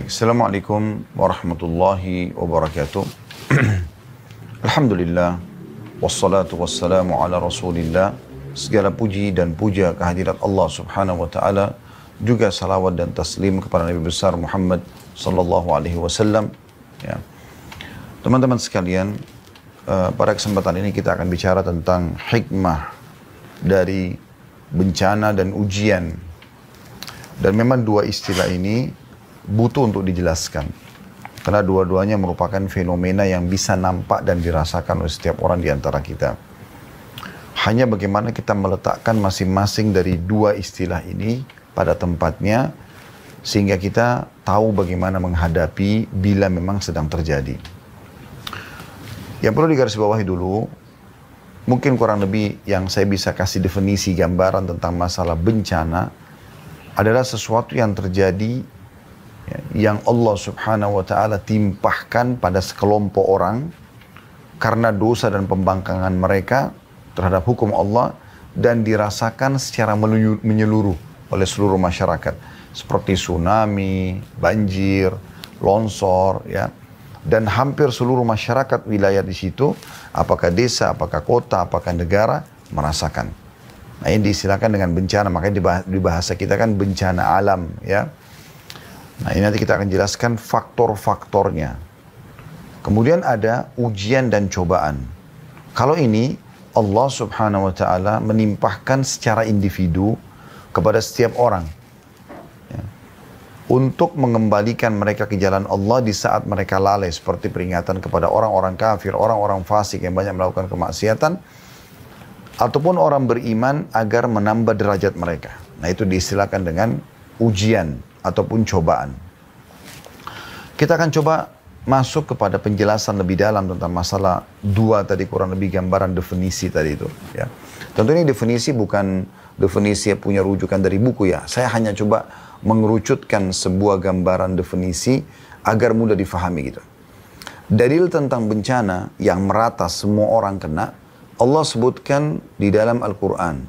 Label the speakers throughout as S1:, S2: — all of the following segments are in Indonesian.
S1: Baik, Assalamualaikum warahmatullahi wabarakatuh. Alhamdulillah, wassalatu wassalamu ala rasulillah. Segala puji dan puja kehadirat Allah subhanahu wa ta'ala. Juga salawat dan taslim kepada Nabi besar Muhammad sallallahu alaihi wasallam. Ya. Teman-teman sekalian, pada kesempatan ini kita akan bicara tentang hikmah dari bencana dan ujian. Dan memang dua istilah ini butuh untuk dijelaskan. Karena dua-duanya merupakan fenomena yang bisa nampak dan dirasakan oleh setiap orang di antara kita. Hanya bagaimana kita meletakkan masing-masing dari dua istilah ini pada tempatnya, sehingga kita tahu bagaimana menghadapi bila memang sedang terjadi. Yang perlu digarisbawahi dulu, mungkin kurang lebih yang saya bisa kasih definisi gambaran tentang masalah bencana adalah sesuatu yang terjadi yang Allah subhanahu wa ta'ala timpahkan pada sekelompok orang karena dosa dan pembangkangan mereka terhadap hukum Allah dan dirasakan secara menyeluruh oleh seluruh masyarakat seperti tsunami, banjir, longsor, ya, dan hampir seluruh masyarakat wilayah di situ, apakah desa, apakah kota, apakah negara, merasakan. Nah, ini diistilahkan dengan bencana, makanya di bahasa kita kan bencana alam, ya. Nah, ini nanti kita akan jelaskan faktor-faktornya. Kemudian ada ujian dan cobaan. Kalau ini Allah subhanahu wa ta'ala menimpahkan secara individu kepada setiap orang, ya, untuk mengembalikan mereka ke jalan Allah di saat mereka lalai, seperti peringatan kepada orang-orang kafir, orang-orang fasik yang banyak melakukan kemaksiatan, ataupun orang beriman agar menambah derajat mereka. Nah, itu diistilahkan dengan ujian ataupun cobaan. Kita akan coba masuk kepada penjelasan lebih dalam tentang masalah dua tadi, kurang lebih gambaran definisi tadi itu, ya. Tentu ini definisi bukan definisi yang punya rujukan dari buku, ya. Saya hanya coba mengerucutkan sebuah gambaran definisi agar mudah difahami gitu. Dalil tentang bencana yang merata semua orang kena, Allah sebutkan di dalam Al-Quran.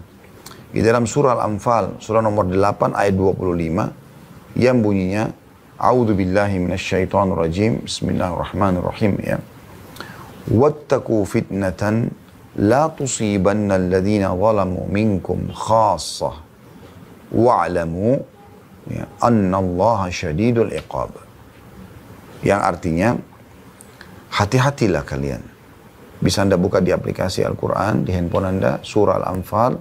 S1: Di dalam surah Al-Anfal, surah nomor 8 ayat 25, yang bunyinya A'udzu billahi minasyaitonir rajim. Bismillahirrahmanirrahim, ya. Wattaqu fitnatan la tusibanna alladhina zalamu minkum khassah wa'lamu, ya, annallaha syadidul iqab. Yang artinya, hati-hatilah kalian. Bisa Anda buka di aplikasi Al-Quran di handphone Anda, surah Al-Anfal,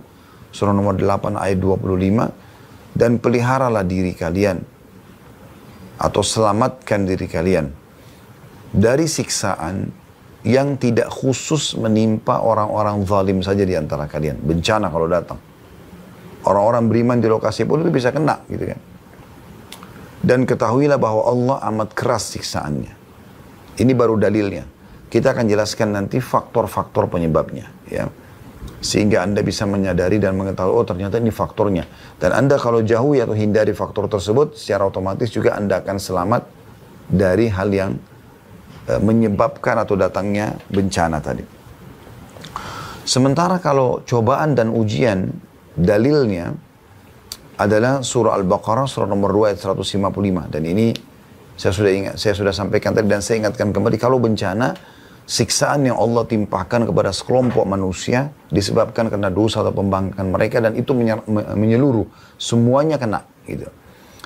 S1: surah nomor 8 ayat 25. Dan peliharalah diri kalian atau selamatkan diri kalian dari siksaan yang tidak khusus menimpa orang-orang zalim saja di antara kalian. Bencana kalau datang, orang-orang beriman di lokasi pun itu bisa kena gitu kan. Dan ketahuilah bahwa Allah amat keras siksaannya. Ini baru dalilnya. Kita akan jelaskan nanti faktor-faktor penyebabnya, ya, sehingga Anda bisa menyadari dan mengetahui, oh ternyata ini faktornya. Dan Anda kalau jauhi atau hindari faktor tersebut, secara otomatis juga Anda akan selamat dari hal yang menyebabkan atau datangnya bencana tadi. Sementara kalau cobaan dan ujian, dalilnya adalah surah Al-Baqarah, surah nomor 2 ayat 155. Dan ini saya sudah sampaikan tadi dan saya ingatkan kembali, kalau bencana, siksaan yang Allah timpahkan kepada sekelompok manusia disebabkan karena dosa atau pembangkangan mereka, dan itu menyeluruh, semuanya kena gitu.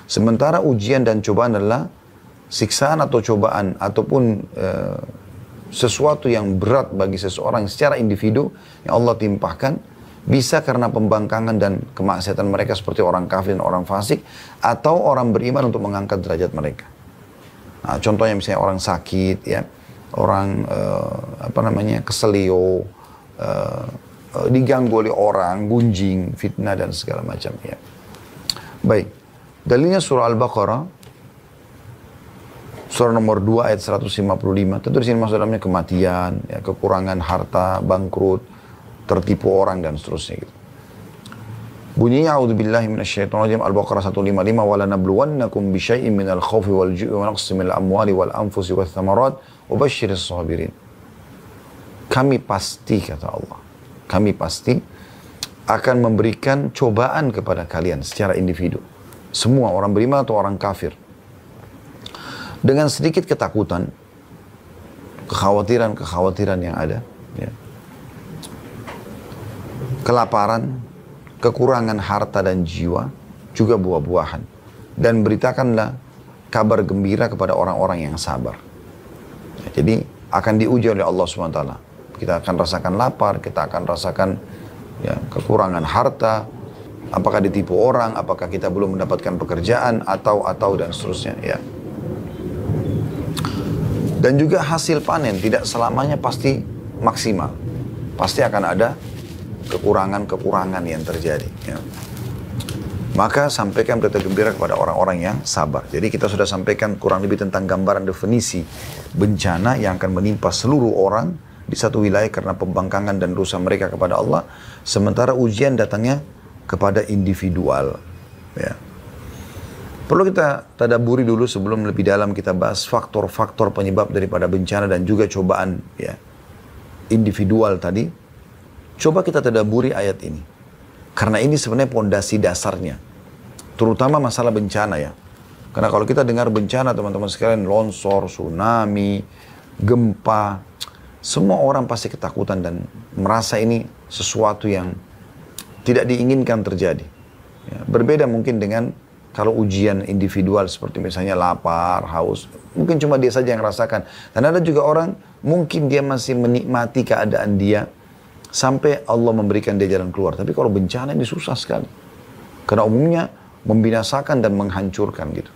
S1: Sementara ujian dan cobaan adalah siksaan atau cobaan ataupun sesuatu yang berat bagi seseorang secara individu yang Allah timpahkan, bisa karena pembangkangan dan kemaksiatan mereka seperti orang kafir dan orang fasik, atau orang beriman untuk mengangkat derajat mereka. Nah, contohnya misalnya orang sakit, ya, orang keselio, diganggu oleh orang, gunjing, fitnah dan segala macam, ya. Baik, dalilnya surah Al-Baqarah, surah nomor 2 ayat 155. Tentu di sini maksud dalamnya kematian, ya, kekurangan harta, bangkrut, tertipu orang dan seterusnya gitu. Bunyinya a'udzubillahi minasyaitonir rajim, Al-Baqarah 155, wa lanabluwannakum bisyai'in minal khaufi wal ju'i wa naqsin minal amwali wal anfusi wath thamarat wa basyiris sabirin. Kami pasti, kata Allah, kami pasti akan memberikan cobaan kepada kalian secara individu, semua orang beriman atau orang kafir, Dengan sedikit ketakutan, kekhawatiran yang ada, ya. Kelaparan, kekurangan harta dan jiwa, juga buah-buahan. Dan beritakanlah kabar gembira kepada orang-orang yang sabar. Ya, jadi akan diuji oleh Allah SWT. Kita akan rasakan lapar, kita akan rasakan ya, kekurangan harta, apakah ditipu orang, apakah kita belum mendapatkan pekerjaan, atau dan seterusnya. Ya. Dan juga hasil panen tidak selamanya pasti maksimal. Pasti akan ada kekurangan-kekurangan yang terjadi. Ya. Maka sampaikan berita gembira kepada orang-orang yang sabar. Jadi kita sudah sampaikan kurang lebih tentang gambaran definisi bencana yang akan menimpa seluruh orang di satu wilayah karena pembangkangan dan dosa mereka kepada Allah. Sementara ujian datangnya kepada individual. Ya. Perlu kita tadaburi dulu sebelum lebih dalam kita bahas faktor-faktor penyebab daripada bencana dan juga cobaan ya, individual tadi. Coba kita tadaburi ayat ini. Karena ini sebenarnya pondasi dasarnya. Terutama masalah bencana ya. Karena kalau kita dengar bencana teman-teman sekalian, longsor, tsunami, gempa, semua orang pasti ketakutan dan merasa ini sesuatu yang tidak diinginkan terjadi. Ya, berbeda mungkin dengan kalau ujian individual seperti misalnya lapar, haus. Mungkin cuma dia saja yang rasakan. Dan ada juga orang mungkin dia masih menikmati keadaan dia sampai Allah memberikan dia jalan keluar. Tapi kalau bencana ini susah sekali. Karena umumnya membinasakan dan menghancurkan gitu.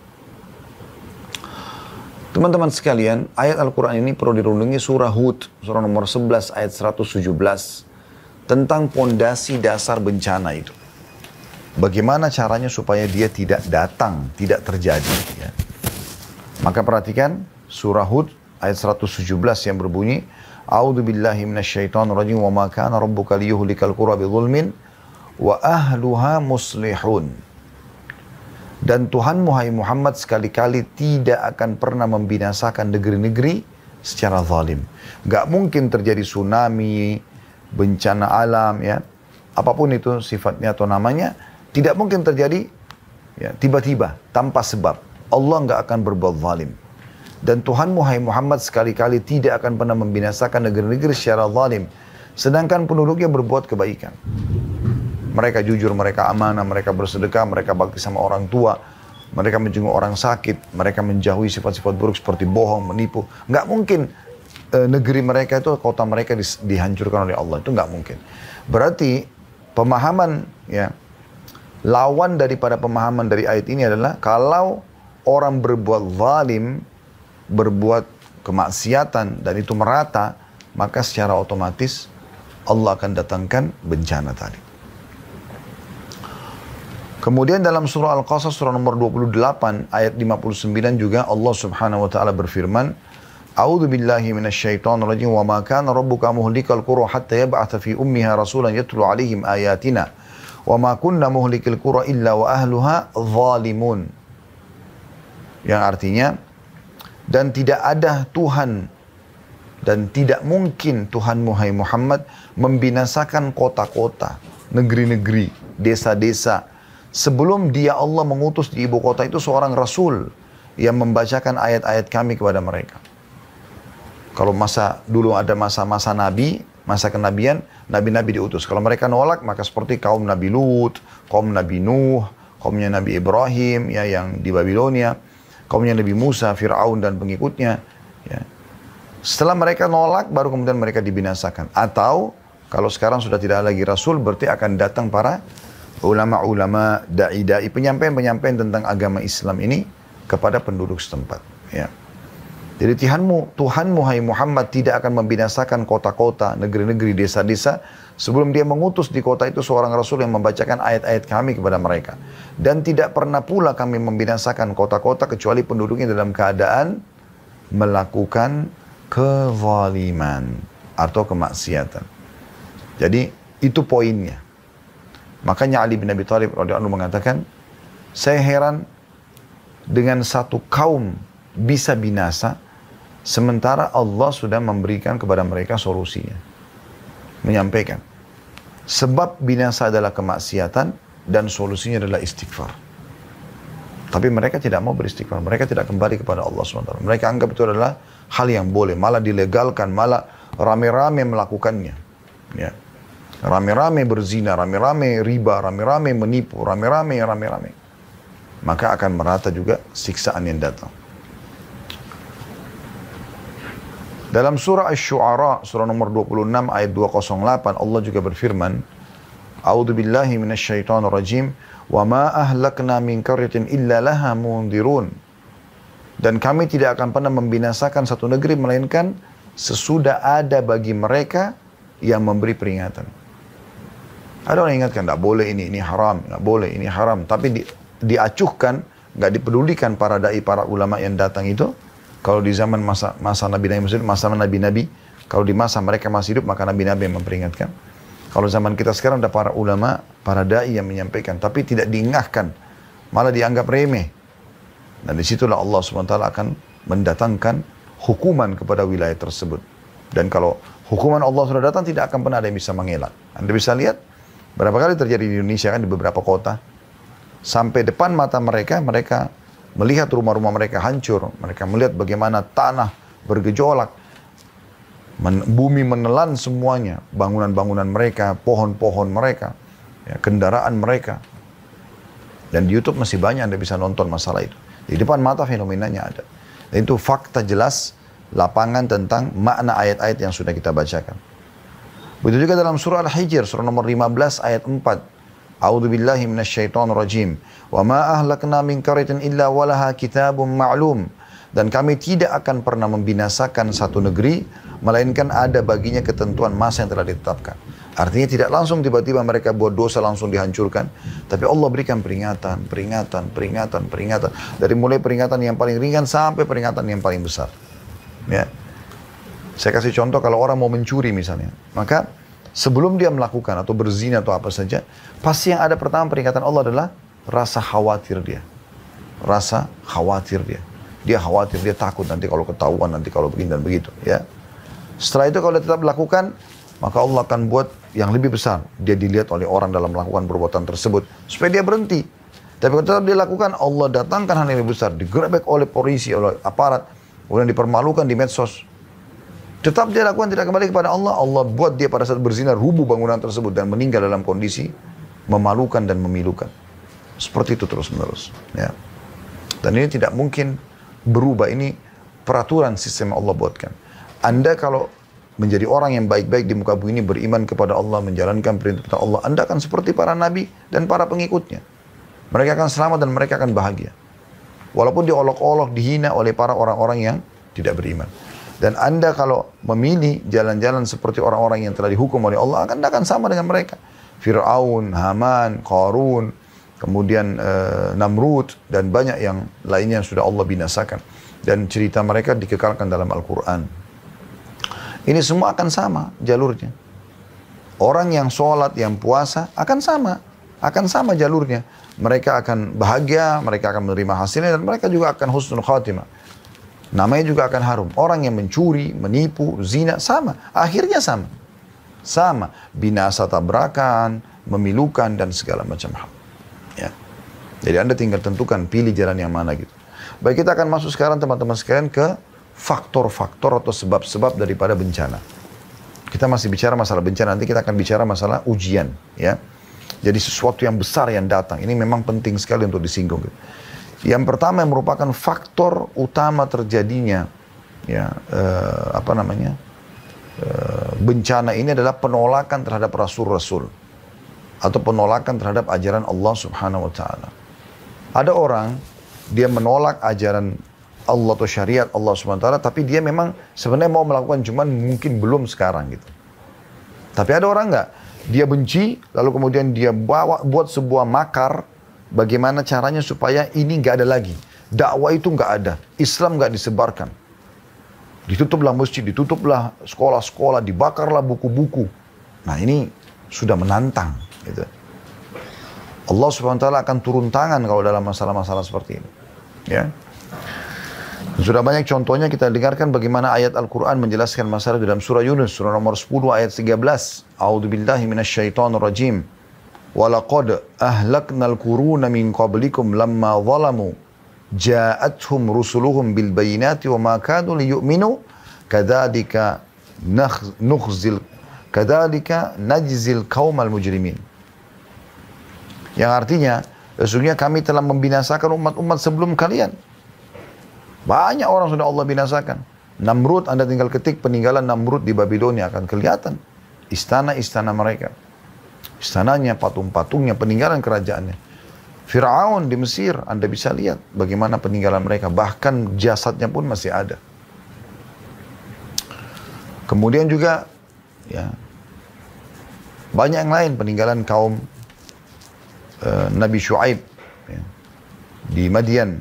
S1: Teman-teman sekalian, ayat Al-Quran ini perlu dirundungi surah Hud, surah nomor 11 ayat 117. Tentang pondasi dasar bencana itu. Bagaimana caranya supaya dia tidak datang, tidak terjadi. Ya. Maka perhatikan surah Hud ayat 117 yang berbunyi, A'udzu billahi minasyaitonir rajim wa ma kana rabbuka liyuhlikal qura bidzulmin wa ahluha muslihun. Dan Tuhanmu hai Muhammad sekali-kali tidak akan pernah membinasakan negeri-negeri secara zalim. Gak mungkin terjadi tsunami, bencana alam ya. Apapun itu sifatnya atau namanya, tidak mungkin terjadi ya, tiba-tiba tanpa sebab. Allah gak akan berbuat zalim. Dan Tuhanmu hai Muhammad sekali-kali tidak akan pernah membinasakan negeri-negeri secara zalim. Sedangkan penduduknya berbuat kebaikan. Mereka jujur, mereka amanah, mereka bersedekah, mereka bakti sama orang tua. Mereka menjenguk orang sakit, mereka menjauhi sifat-sifat buruk seperti bohong, menipu. Nggak mungkin negeri mereka itu, kota mereka dihancurkan oleh Allah. Itu nggak mungkin. Berarti pemahaman, ya, lawan daripada pemahaman dari ayat ini adalah kalau orang berbuat zalim, berbuat kemaksiatan dan itu merata, maka secara otomatis Allah akan datangkan bencana tadi. Kemudian dalam surah Al-Qasas surah nomor 28 ayat 59 juga Allah Subhanahu wa taala berfirman, A'udzu billahi minasyaitonir rajim wa ma kana rabbuka muhlikal qura hatta yab'atha fi ummiha rasulan yatlu 'alaihim ayatina wa ma kunna muhlikil qura illa wa ahluha zalimun. Yang artinya, dan tidak ada Tuhan dan tidak mungkin Tuhanmu hai Muhammad membinasakan kota-kota, negeri-negeri, desa-desa sebelum dia Allah mengutus di ibu kota itu seorang rasul yang membacakan ayat-ayat kami kepada mereka. Kalau masa dulu ada masa-masa nabi, masa kenabian, nabi-nabi diutus. Kalau mereka nolak, maka seperti kaum Nabi Lut, kaum Nabi Nuh, kaumnya Nabi Ibrahim ya yang di Babilonia, kaumnya Nabi Musa, Fir'aun dan pengikutnya. Ya. Setelah mereka nolak, baru kemudian mereka dibinasakan. Atau kalau sekarang sudah tidak lagi rasul, berarti akan datang para ulama-ulama, da'i-da'i, penyampaian-penyampaian tentang agama Islam ini kepada penduduk setempat. Ya. Jadi Tuhanmu hai Muhammad tidak akan membinasakan kota-kota, negeri-negeri, desa-desa sebelum dia mengutus di kota itu seorang rasul yang membacakan ayat-ayat kami kepada mereka. Dan tidak pernah pula kami membinasakan kota-kota kecuali penduduknya dalam keadaan melakukan kezaliman atau kemaksiatan. Jadi itu poinnya. Makanya Ali bin Abi Thalib radhiyallahu anhu mengatakan, saya heran dengan satu kaum bisa binasa sementara Allah sudah memberikan kepada mereka solusinya. Menyampaikan. Sebab binasa adalah kemaksiatan dan solusinya adalah istighfar. Tapi mereka tidak mau beristighfar, mereka tidak kembali kepada Allah SWT. Mereka anggap itu adalah hal yang boleh, malah dilegalkan, malah rame-rame melakukannya. Ya. Rame-rame berzina, rame-rame riba, rame-rame menipu, rame-rame. Maka akan merata juga siksaan yang datang. Dalam surah Asy-Syu'ara, surah nomor 26 ayat 208, Allah juga berfirman, A'udzu billahi minasyaitonir rajim, wa ma ahlakna min qaryatin illa laha mundirun. Dan kami tidak akan pernah membinasakan satu negeri melainkan sesudah ada bagi mereka yang memberi peringatan. Ada orang ingatkan, tidak boleh ini haram, tidak boleh ini haram. Tapi diacuhkan, nggak dipedulikan para dai, para ulama yang datang itu. Kalau di zaman masa Nabi-Nabi, masa Nabi-Nabi, kalau di masa mereka masih hidup, maka Nabi-Nabi yang memperingatkan. Kalau zaman kita sekarang ada para ulama, para dai yang menyampaikan, tapi tidak diingatkan, malah dianggap remeh. Dan disitulah Allah SWT akan mendatangkan hukuman kepada wilayah tersebut. Dan kalau hukuman Allah sudah datang, tidak akan pernah ada yang bisa mengelak. Anda bisa lihat, berapa kali terjadi di Indonesia kan, di beberapa kota. Sampai depan mata mereka, mereka melihat rumah-rumah mereka hancur. Mereka melihat bagaimana tanah bergejolak. Bumi menelan semuanya. Bangunan-bangunan mereka, pohon-pohon mereka, ya, kendaraan mereka. Dan di YouTube masih banyak Anda bisa nonton masalah itu. Di depan mata fenomenanya ada. Dan itu fakta jelas lapangan tentang makna ayat-ayat yang sudah kita bacakan. Begitu juga dalam surah Al-Hijr, surah nomor 15 ayat 4. A'udzu billahi minasyaitonir rajim. Wa ma ahlakna min qaryatin illa walaha kitabun ma'lum. Dan kami tidak akan pernah membinasakan satu negeri melainkan ada baginya ketentuan masa yang telah ditetapkan. Artinya tidak langsung tiba-tiba mereka buat dosa langsung dihancurkan. Tapi Allah berikan peringatan. Dari mulai peringatan yang paling ringan sampai peringatan yang paling besar. Ya. Saya kasih contoh kalau orang mau mencuri misalnya. Maka sebelum dia melakukan atau berzina atau apa saja, pasti yang ada pertama peringatan Allah adalah rasa khawatir dia. Rasa khawatir dia. Dia khawatir, dia takut nanti kalau ketahuan, nanti kalau begini dan begitu. Ya. Setelah itu kalau dia tetap lakukan, maka Allah akan buat yang lebih besar. Dia dilihat oleh orang dalam melakukan perbuatan tersebut. Supaya dia berhenti. Tapi kalau tetap dia lakukan, Allah datangkan hal yang lebih besar. Digerebek oleh polisi, oleh aparat. Kemudian dipermalukan di medsos. Tetap dia lakukan, tidak kembali kepada Allah. Allah buat dia pada saat berzina, rubuh bangunan tersebut. Dan meninggal dalam kondisi memalukan dan memilukan. Seperti itu terus menerus. Ya. Dan ini tidak mungkin berubah. Ini peraturan sistem Allah buatkan. Anda kalau menjadi orang yang baik-baik di muka bumi ini, beriman kepada Allah, menjalankan perintah Allah, Anda akan seperti para nabi dan para pengikutnya. Mereka akan selamat dan mereka akan bahagia. Walaupun diolok-olok, dihina oleh para orang-orang yang tidak beriman. Dan Anda kalau memilih jalan-jalan seperti orang-orang yang telah dihukum oleh Allah, Anda akan sama dengan mereka. Fir'aun, Haman, Qarun, kemudian Namrud, dan banyak yang lainnya yang sudah Allah binasakan. Dan cerita mereka dikekalkan dalam Al-Quran. Ini semua akan sama jalurnya. Orang yang sholat, yang puasa akan sama jalurnya. Mereka akan bahagia, mereka akan menerima hasilnya, dan mereka juga akan husnul khatimah. Namanya juga akan harum. Orang yang mencuri, menipu, zina, sama. Akhirnya sama. Sama. Binasa, tabrakan, memilukan, dan segala macam hal. Ya. Jadi Anda tinggal tentukan, pilih jalan yang mana gitu. Baik, kita akan masuk sekarang teman-teman sekalian ke faktor-faktor atau sebab-sebab daripada bencana. Kita masih bicara masalah bencana, nanti kita akan bicara masalah ujian. Ya. Jadi sesuatu yang besar yang datang, ini memang penting sekali untuk disinggung. Gitu. Yang pertama yang merupakan faktor utama terjadinya ya, bencana ini adalah penolakan terhadap rasul-rasul. Atau penolakan terhadap ajaran Allah Subhanahu wa Ta'ala. Ada orang, dia menolak ajaran Allah atau syariat Allah Subhanahu wa Ta'ala, tapi dia memang sebenarnya mau melakukan, cuman mungkin belum sekarang gitu. Tapi ada orang enggak, dia benci, lalu kemudian dia buat sebuah makar, bagaimana caranya supaya ini enggak ada lagi. Dakwah itu enggak ada, Islam enggak disebarkan. Ditutuplah masjid, ditutuplah sekolah-sekolah, dibakarlah buku-buku. Nah ini sudah menantang. Gitu. Allah Subhanahu wa Ta'ala akan turun tangan kalau dalam masalah-masalah seperti ini. Ya. Sudah banyak contohnya kita dengarkan bagaimana ayat Al-Quran menjelaskan masalah dalam surah Yunus, surah nomor 10 ayat 13. A'udzu billahi minasyaitonir rajim. walaqad ahlaknal quruna min qablikum lamma zalamu ja'atuhum rusuluhum bil bayyinati wa ma kanu liyu'minu kadzalika najzil qaumal mujrimin. Yang artinya, sesungguhnya kami telah membinasakan umat-umat sebelum kalian. Banyak orang sudah Allah binasakan. Namrud, Anda tinggal ketik peninggalan Namrud di Babilonia akan kelihatan. Istana-istana mereka. Istananya, patung-patungnya, peninggalan kerajaannya. Fir'aun di Mesir, Anda bisa lihat bagaimana peninggalan mereka. Bahkan jasadnya pun masih ada. Kemudian juga, ya, banyak yang lain peninggalan kaum Nabi Syuaib ya, di Madian,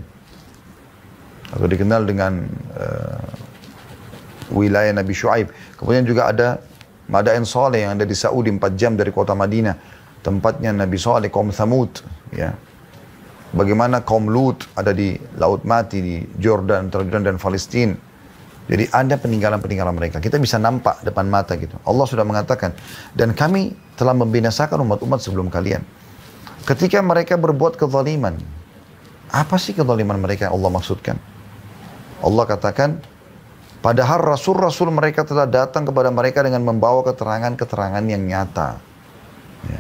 S1: atau dikenal dengan wilayah Nabi Syuaib. Kemudian juga ada Madain Saleh yang ada di Saudi 4 jam dari kota Madinah, tempatnya Nabi Saleh, kaum Thamud ya. Bagaimana kaum Lut ada di Laut Mati di Jordan, antara Jordan dan Palestina. Jadi ada peninggalan-peninggalan mereka. Kita bisa nampak depan mata gitu. Allah sudah mengatakan, dan kami telah membinasakan umat-umat sebelum kalian. Ketika mereka berbuat kezaliman, apa sih kezaliman mereka yang Allah maksudkan? Allah katakan, padahal rasul-rasul mereka telah datang kepada mereka dengan membawa keterangan-keterangan yang nyata. Ya.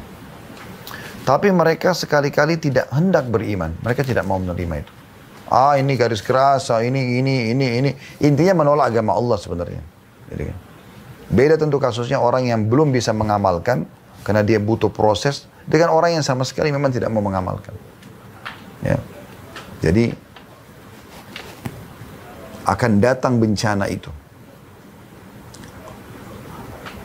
S1: Tapi mereka sekali-kali tidak hendak beriman. Mereka tidak mau menerima itu. Ini garis keras, ini. Intinya menolak agama Allah sebenarnya. Jadi, beda tentu kasusnya orang yang belum bisa mengamalkan, karena dia butuh proses, dengan orang yang sama sekali memang tidak mau mengamalkan. Ya. Jadi akan datang bencana itu.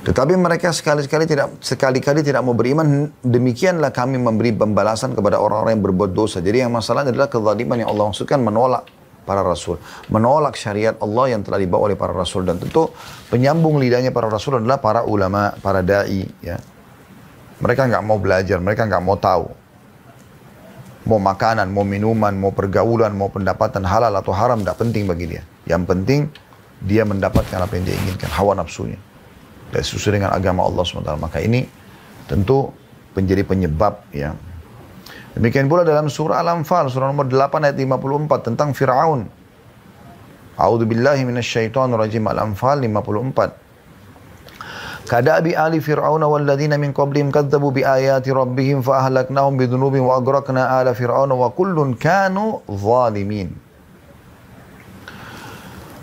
S1: Tetapi mereka sekali-kali tidak mau beriman. Demikianlah kami memberi pembalasan kepada orang-orang yang berbuat dosa. Jadi yang masalahnya adalah kezaliman yang Allah maksudkan, menolak para rasul, menolak syariat Allah yang telah dibawa oleh para rasul. Dan tentu penyambung lidahnya para rasul adalah para ulama, para dai ya. Mereka nggak mau belajar, mereka nggak mau tahu. Mau makanan, mau minuman, mau pergaulan, mau pendapatan halal atau haram, nggak penting bagi dia. Yang penting, dia mendapatkan apa yang dia inginkan, hawa nafsunya. Dan sesuai dengan agama Allah SWT. Maka ini tentu menjadi penyebab ya. Demikian pula dalam surah Al-Anfal, surah nomor 8 ayat 54 tentang Fir'aun. A'udzubillahi minasyaitonirrajim. Al-Anfal 54. Kadabi ali fir'auna walladzina min qablihim kadzabu biayati rabbihim fa ahlaknahum bidhunubihim wa aghraqna ala fir'auna wa kullun kanu zalimin.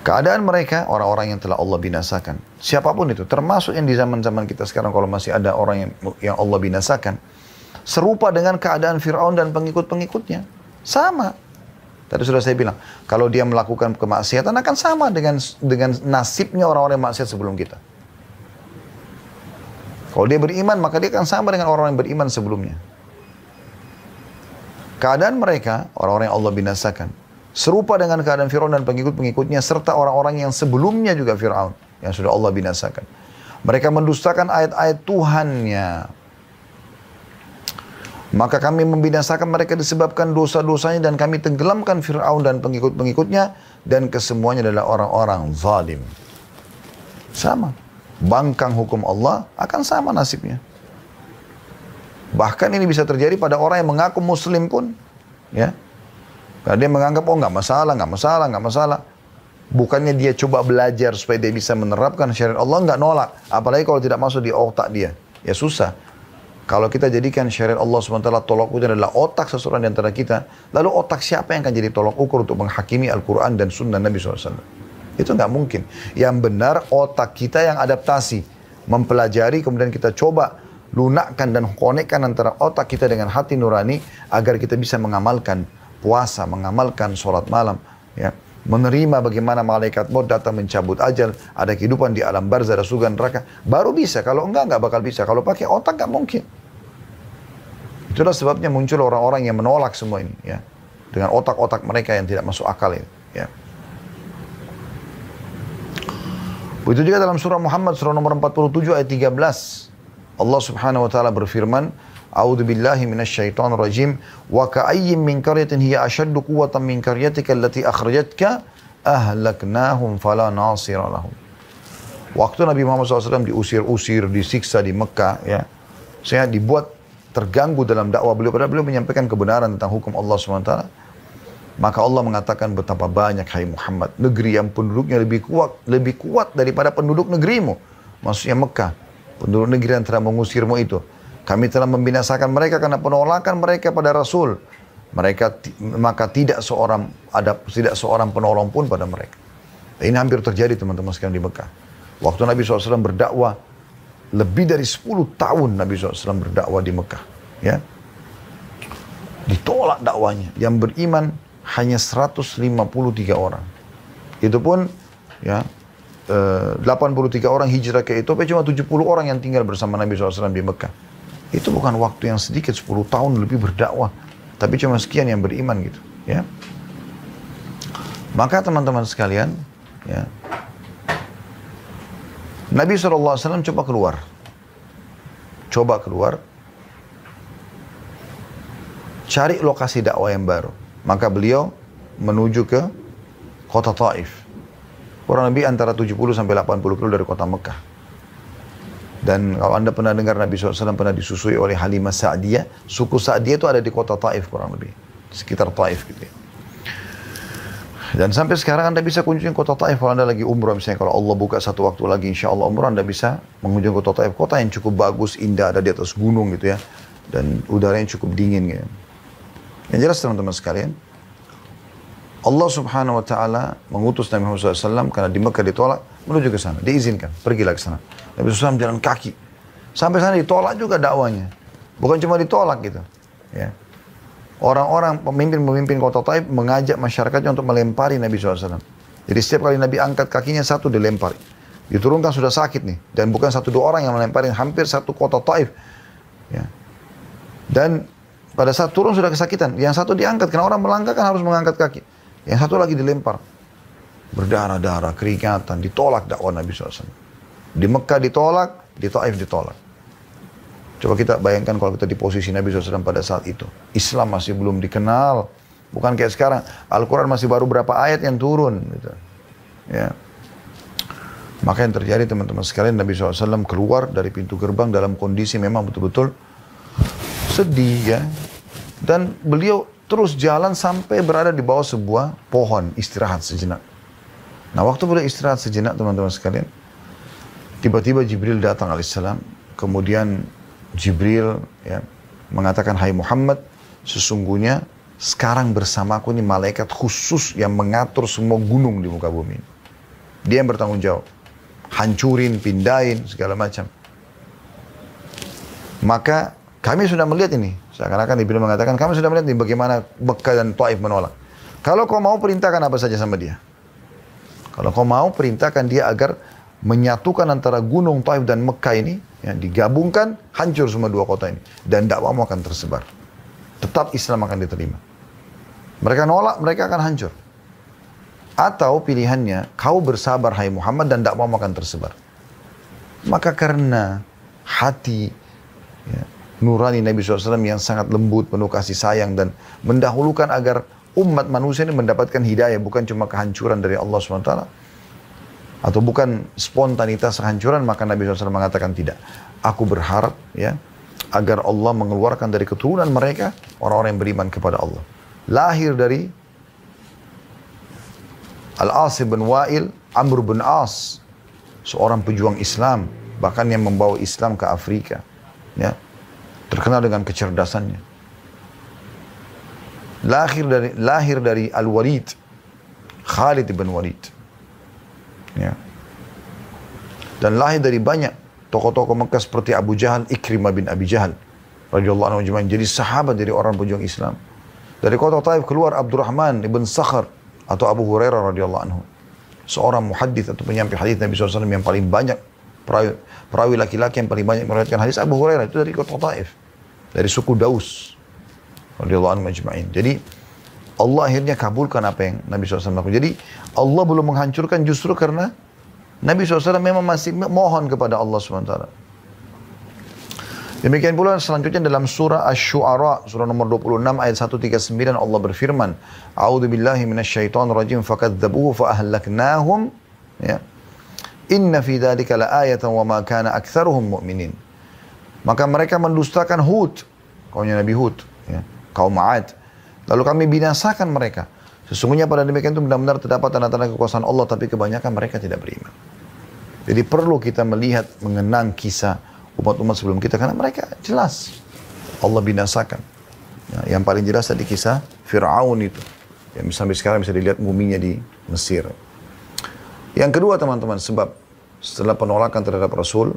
S1: Keadaan mereka, orang-orang yang telah Allah binasakan, siapapun itu, termasuk yang di zaman-zaman kita sekarang, kalau masih ada orang yang Allah binasakan, serupa dengan keadaan Fir'aun dan pengikut-pengikutnya. Sama. Tadi sudah saya bilang, kalau dia melakukan kemaksiatan akan sama dengan nasibnya orang-orang yang maksiat sebelum kita. Kalau dia beriman, maka dia akan sama dengan orang-orang yang beriman sebelumnya. Keadaan mereka, orang-orang yang Allah binasakan, serupa dengan keadaan Fir'aun dan pengikut-pengikutnya, serta orang-orang yang sebelumnya juga Fir'aun, yang sudah Allah binasakan. Mereka mendustakan ayat-ayat Tuhannya. Maka kami membinasakan mereka disebabkan dosa-dosanya, dan kami tenggelamkan Fir'aun dan pengikut-pengikutnya, dan kesemuanya adalah orang-orang zalim. Sama. Bangkang hukum Allah akan sama nasibnya. Bahkan ini bisa terjadi pada orang yang mengaku muslim pun. Ya. Karena dia menganggap, nggak masalah. Bukannya dia coba belajar supaya dia bisa menerapkan syariat Allah, nggak nolak. Apalagi kalau tidak masuk di otak dia. Ya susah. Kalau kita jadikan syariat Allah SWT tolak ukur adalah otak seseorang di antara kita, lalu otak siapa yang akan jadi tolak ukur untuk menghakimi Al-Quran dan Sunnah Nabi SAW? Itu nggak mungkin. Yang benar otak kita yang adaptasi, mempelajari, kemudian kita coba lunakkan dan konekkan antara otak kita dengan hati nurani, agar kita bisa mengamalkan puasa, mengamalkan sholat malam, ya, menerima bagaimana malaikat maut datang mencabut ajal, ada kehidupan di alam barzah, ada surga neraka, baru bisa. Kalau enggak bakal bisa. Kalau pakai otak nggak mungkin. Itulah sebabnya muncul orang-orang yang menolak semua ini, ya, dengan otak-otak mereka yang tidak masuk akal ini, ya. Itu juga dalam surah Muhammad, surah nomor 47 ayat 13. Allah subhanahu wa ta'ala berfirman, A'udhu billahi minasyaitonir rajim, wa ka'ayyim min qaryatin hiya ashaddu quwwatan min qaryatika allati akhrajatka ahlaknahum fala nasira lahum. Waktu Nabi Muhammad SAW diusir-usir, disiksa di Mekah, ya, saya dibuat terganggu dalam dakwah beliau, padahal beliau menyampaikan kebenaran tentang hukum Allah SWT. Maka Allah mengatakan, betapa banyak hai Muhammad, negeri yang penduduknya lebih kuat daripada penduduk negerimu. Maksudnya Mekah, penduduk negeri yang telah mengusirmu itu. Kami telah membinasakan mereka karena penolakan mereka pada Rasul. Maka tidak seorang penolong pun pada mereka. Dan ini hampir terjadi teman-teman sekalian di Mekah. Waktu Nabi SAW berdakwah, lebih dari 10 tahun Nabi SAW berdakwah di Mekah. Ya. Ditolak dakwanya. Yang beriman hanya 153 orang. Itu pun ya 83 orang hijrah ke Ethiopia, cuma 70 orang yang tinggal bersama Nabi SAW di Mekah. Itu bukan waktu yang sedikit, 10 tahun lebih berdakwah. Tapi cuma sekian yang beriman gitu. Ya. Maka teman-teman sekalian, ya, Nabi SAW coba keluar, cari lokasi dakwah yang baru. Maka beliau menuju ke kota Taif. Kurang lebih antara 70 sampai 80 kilo dari kota Mekah. Dan kalau Anda pernah dengar Nabi SAW pernah disusui oleh Halimah Sa'diyah, suku Sa'diyah itu ada di kota Taif kurang lebih. Sekitar Taif gitu ya. Dan sampai sekarang Anda bisa kunjungi kota Taif kalau Anda lagi umrah. Misalnya kalau Allah buka satu waktu lagi insya Allah umrah, Anda bisa mengunjungi kota Taif. Kota yang cukup bagus, indah, ada di atas gunung gitu ya. Dan udaranya cukup dingin gitu. Yang jelas teman-teman sekalian, Allah Subhanahu wa Ta'ala mengutus Nabi Muhammad SAW karena di Mekah ditolak, menuju ke sana, diizinkan, pergilah ke sana. Nabi SAW jalan kaki, sampai sana ditolak juga dakwanya, bukan cuma ditolak gitu. Ya. Orang-orang pemimpin kota Taif mengajak masyarakatnya untuk melempari Nabi SAW. Jadi setiap kali Nabi angkat kakinya satu dilempari, diturunkan sudah sakit nih, dan bukan 1-2 orang yang melempari, hampir satu kota Taif. Ya. Dan pada saat turun sudah kesakitan, yang satu diangkat karena orang melangkah kan harus mengangkat kaki. Yang satu lagi dilempar. Berdarah-darah, keringatan, ditolak dakwah Nabi SAW. Di Mekah ditolak, di Taif ditolak. Coba kita bayangkan kalau kita di posisi Nabi SAW pada saat itu. Islam masih belum dikenal. Bukan kayak sekarang. Al-Quran masih baru berapa ayat yang turun. Gitu. Ya. Maka yang terjadi teman-teman sekalian, Nabi SAW keluar dari pintu gerbang dalam kondisi memang betul-betul sedih ya. Dan beliau terus jalan sampai berada di bawah sebuah pohon, istirahat sejenak. Nah waktu beliau istirahat sejenak teman-teman sekalian, tiba-tiba Jibril datang alaihissalam. Kemudian Jibril ya, mengatakan, hai Muhammad, sesungguhnya sekarang bersamaku ini malaikat khusus yang mengatur semua gunung di muka bumi. Dia yang bertanggung jawab. Hancurin, pindahin, segala macam. Maka kami sudah melihat ini. Seakan-akan Jibril mengatakan, kami sudah melihat ini bagaimana Mekah dan Taif menolak. Kalau kau mau perintahkan apa saja sama dia. Kalau kau mau perintahkan dia agar menyatukan antara gunung Taif dan Mekah ini, yang digabungkan, hancur semua dua kota ini. Dan dakwamu akan tersebar. Tetap Islam akan diterima. Mereka nolak, mereka akan hancur. Atau pilihannya, kau bersabar hai Muhammad dan dakwamu akan tersebar. Maka karena hati ya, nurani Nabi SAW yang sangat lembut, penuh kasih sayang dan mendahulukan agar umat manusia ini mendapatkan hidayah, bukan cuma kehancuran dari Allah SWT atau bukan spontanitas kehancuran, maka Nabi SAW mengatakan tidak. Aku berharap ya agar Allah mengeluarkan dari keturunan mereka orang-orang yang beriman kepada Allah. Lahir dari Al-As bin Wa'il, Amr bin As, seorang pejuang Islam, bahkan yang membawa Islam ke Afrika. Ya. Terkenal dengan kecerdasannya. Lahir dari Al-Walid, Khalid bin Walid. Ya. Dan lahir dari banyak tokoh-tokoh Mekah seperti Abu Jahal, Ikrimah bin Abi Jahal radhiyallahu anhu ajma'in. Jadi sahabat dari orang pejuang Islam. Dari kota Taif keluar Abdurrahman ibn Sakhar atau Abu Hurairah radhiyallahu anhu. Seorang muhaddits atau penyampai hadis Nabi SAW yang paling banyak, perawi laki-laki yang paling banyak meriwayatkan hadis. Abu Hurairah itu dari kota Taif, dari suku Daus radhiyallahu anhu ajma'in. Jadi Allah akhirnya kabulkan apa yang Nabi SAW lakukan. Jadi Allah belum menghancurkan justru karena Nabi SAW memang masih mohon kepada Allah SWT. Demikian pula selanjutnya dalam surah Asy-Syu'ara, surah nomor 26 ayat 139, Allah berfirman, A'udzu billahi minasyaitonir rajim, fakadzdzabuhu fa ahlaknahum, ya. Inna fi dzalika laayatan wa ma kana aktsaruhum mu'minin. Maka mereka mendustakan Hud, kaumnya Nabi Hud, ya, kaum Ma'ad. Lalu kami binasakan mereka. Sesungguhnya pada demikian itu benar-benar terdapat tanda-tanda kekuasaan Allah, tapi kebanyakan mereka tidak beriman. Jadi perlu kita melihat, mengenang kisah umat-umat sebelum kita, karena mereka jelas Allah binasakan. Ya, yang paling jelas tadi kisah Fir'aun itu, yang sampai sekarang bisa dilihat muminya di Mesir. Yang kedua teman-teman, sebab setelah penolakan terhadap Rasul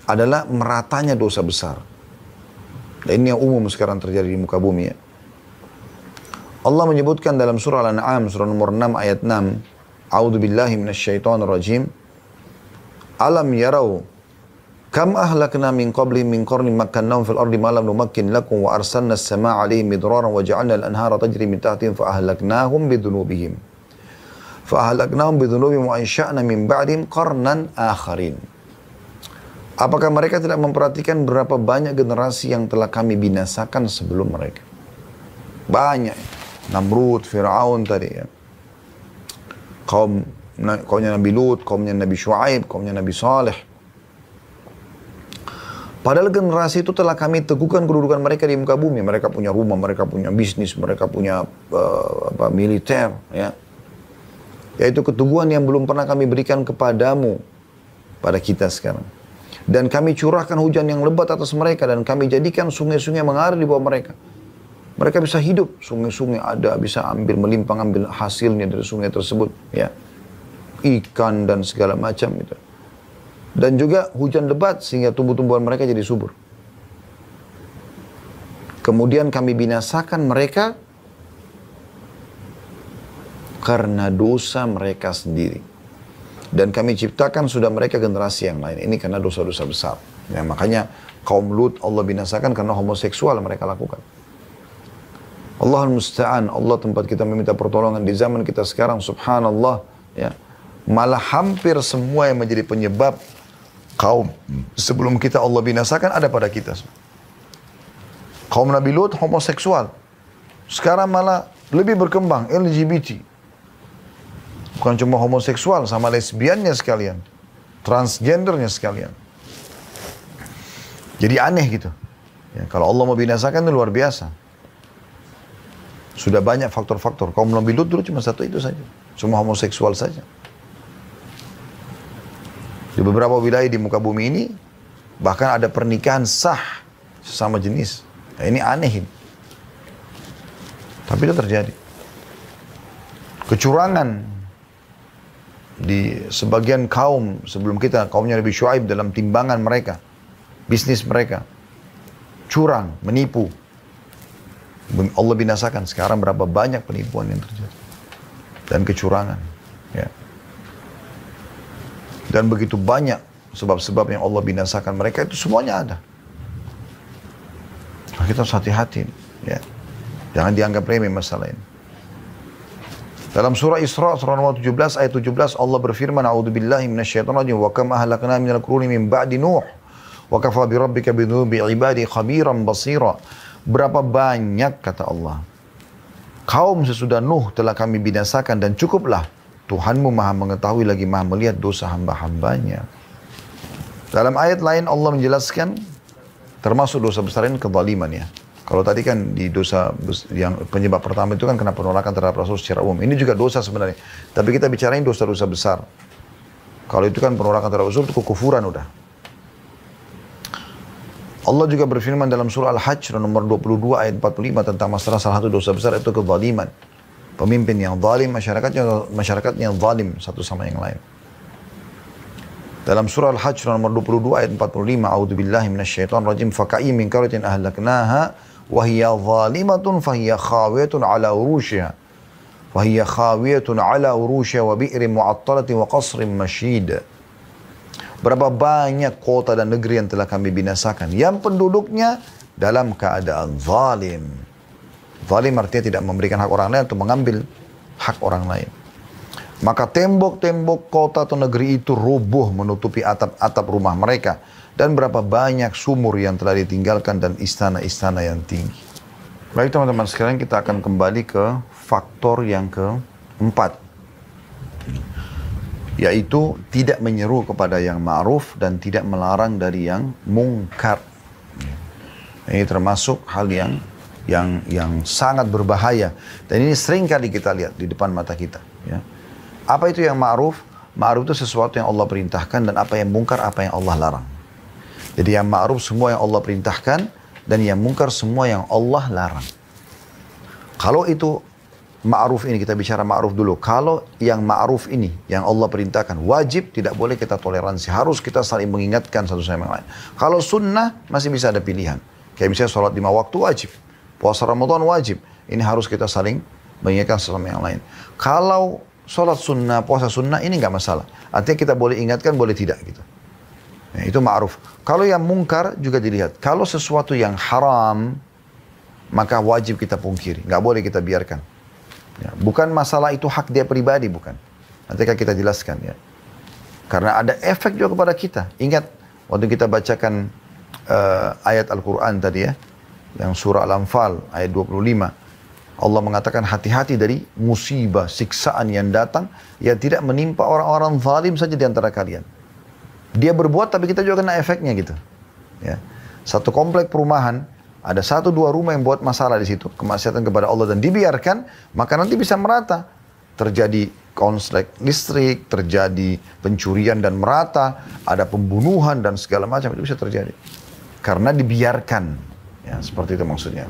S1: adalah meratanya dosa besar. Dan ini yang umum sekarang terjadi di muka bumi ya. Allah menyebutkan dalam surah Al-An'am, surah nomor 6 ayat 6, A'udzu billahi minasyaitonir rajim. Alam yarau kam ahlakna min qablihim min qarnin makkannahum fil ardi ma lam numakkin lakum wa arsalna as-samaa'a 'alaihim midraran wa ja'alna al-anhara tajri min tahtihim fa ahlaknahum bidhunubihim. Fa ahlaknahum bidhunubihim wa ansha'na min ba'dihim qarnan akharin. Apakah mereka tidak memperhatikan berapa banyak generasi yang telah kami binasakan sebelum mereka? Banyak. Namrud, Fir'aun tadi ya. Kaumnya Nabi Lut, kaumnya Nabi Shu'aib, kaumnya Nabi Saleh. Padahal generasi itu telah kami teguhkan kedudukan mereka di muka bumi. Mereka punya rumah, mereka punya bisnis, mereka punya militer ya. Yaitu keteguhan yang belum pernah kami berikan kepadamu, pada kita sekarang. Dan kami curahkan hujan yang lebat atas mereka, dan kami jadikan sungai-sungai mengalir di bawah mereka. Mereka bisa hidup, sungai-sungai ada, bisa melimpah ambil hasilnya dari sungai tersebut, ya. Ikan dan segala macam itu. Dan juga hujan lebat sehingga tumbuh-tumbuhan mereka jadi subur. Kemudian kami binasakan mereka karena dosa mereka sendiri. Dan kami ciptakan sudah mereka generasi yang lain. Ini karena dosa-dosa besar. Ya, makanya kaum Lut Allah binasakan karena homoseksual mereka lakukan. Allahul Musta'an, Allah tempat kita meminta pertolongan di zaman kita sekarang, subhanallah, ya. Malah hampir semua yang menjadi penyebab kaum sebelum kita Allah binasakan ada pada kita. Kaum Nabi Lut homoseksual. Sekarang malah lebih berkembang LGBT. Bukan cuma homoseksual, sama lesbiannya sekalian, transgendernya sekalian. Jadi aneh gitu. Ya, kalau Allah mau binasakan itu luar biasa. Sudah banyak faktor-faktor. Kaum Nabi Lut dulu cuma satu itu saja. Cuma homoseksual saja. Di beberapa wilayah di muka bumi ini, bahkan ada pernikahan sah sesama jenis. Nah, ini aneh. Tapi itu terjadi. Kecurangan di sebagian kaum sebelum kita, kaumnya Nabi Shu'aib dalam timbangan mereka, bisnis mereka. Curang, menipu. Allah binasakan. Sekarang berapa banyak penipuan yang terjadi. Dan kecurangan. Ya. Dan begitu banyak sebab-sebab yang Allah binasakan mereka itu semuanya ada. Nah, kita harus hati-hati. Ya. Jangan dianggap remeh masalah ini. Dalam surah Isra, surah nomor 17, ayat 17, Allah berfirman, A'udzubillahi minasyaitonirrajim, wa kam ahlakna minal quruni min ba'di Nuh, wa kafa bi rabbika bi dhunubi ibadi khabiran basira. Berapa banyak, kata Allah, kaum sesudah Nuh telah kami binasakan, dan cukuplah Tuhanmu maha mengetahui lagi maha melihat dosa hamba-hambanya. Dalam ayat lain Allah menjelaskan, termasuk dosa besar ini kezaliman ya. Kalau tadi kan di dosa yang penyebab pertama itu kan kena penolakan terhadap Rasul secara umum. Ini juga dosa sebenarnya. Tapi kita bicarain dosa-dosa besar. Kalau itu kan penolakan terhadap Rasul itu kekufuran udah. Allah juga berfirman dalam surah Al-Hajj nomor 22 ayat 45 tentang masalah salah satu dosa besar itu kezaliman. Pemimpin yang zalim, masyarakatnya yang zalim satu sama yang lain. Dalam surah Al-Hajj nomor 22 ayat 45, A'udzubillahi minasyaitonirrajim, faka'i min qaryatin ahlaknaha wa hiya zalimatun fahiya khawiyatun ala urushiha. Fahiya khawiyatun ala urushiha wa bi'rin mu'attalatin wa qasrin masyid. Berapa banyak kota dan negeri yang telah kami binasakan, yang penduduknya dalam keadaan zalim. Zalim artinya tidak memberikan hak orang lain atau mengambil hak orang lain. Maka tembok-tembok kota atau negeri itu rubuh menutupi atap-atap rumah mereka. Dan berapa banyak sumur yang telah ditinggalkan dan istana-istana yang tinggi. Baik teman-teman, sekarang kita akan kembali ke faktor yang keempat. Yaitu tidak menyeru kepada yang ma'ruf dan tidak melarang dari yang mungkar. Ini termasuk hal yang sangat berbahaya. Dan ini sering kali kita lihat di depan mata kita. Ya. Apa itu yang ma'ruf? Ma'ruf itu sesuatu yang Allah perintahkan, dan apa yang mungkar, apa yang Allah larang. Jadi yang ma'ruf semua yang Allah perintahkan, dan yang mungkar semua yang Allah larang. Kalau itu ma'ruf ini, kita bicara ma'ruf dulu. Kalau yang ma'ruf ini, yang Allah perintahkan, wajib, tidak boleh kita toleransi. Harus kita saling mengingatkan satu sama yang lain. Kalau sunnah, masih bisa ada pilihan. Kayak misalnya sholat 5 waktu wajib. Puasa Ramadan wajib. Ini harus kita saling mengingatkan satu sama yang lain. Kalau sholat sunnah, puasa sunnah, ini nggak masalah. Artinya kita boleh ingatkan, boleh tidak gitu. Nah, itu ma'ruf. Kalau yang mungkar juga dilihat. Kalau sesuatu yang haram, maka wajib kita pungkiri. Nggak boleh kita biarkan. Ya, bukan masalah itu hak dia pribadi, bukan. Nanti akan kita jelaskan ya. Karena ada efek juga kepada kita. Ingat, waktu kita bacakan ayat Al-Quran tadi ya, yang surah Al-Anfal ayat 25. Allah mengatakan hati-hati dari musibah, siksaan yang datang, yang tidak menimpa orang-orang zalim saja di antara kalian. Dia berbuat tapi kita juga kena efeknya gitu. Ya. Satu komplek perumahan, ada 1-2 rumah yang buat masalah di situ, kemaksiatan kepada Allah, dan dibiarkan, maka nanti bisa merata. Terjadi konslet listrik, terjadi pencurian dan merata, ada pembunuhan dan segala macam, itu bisa terjadi. Karena dibiarkan. Ya, seperti itu maksudnya.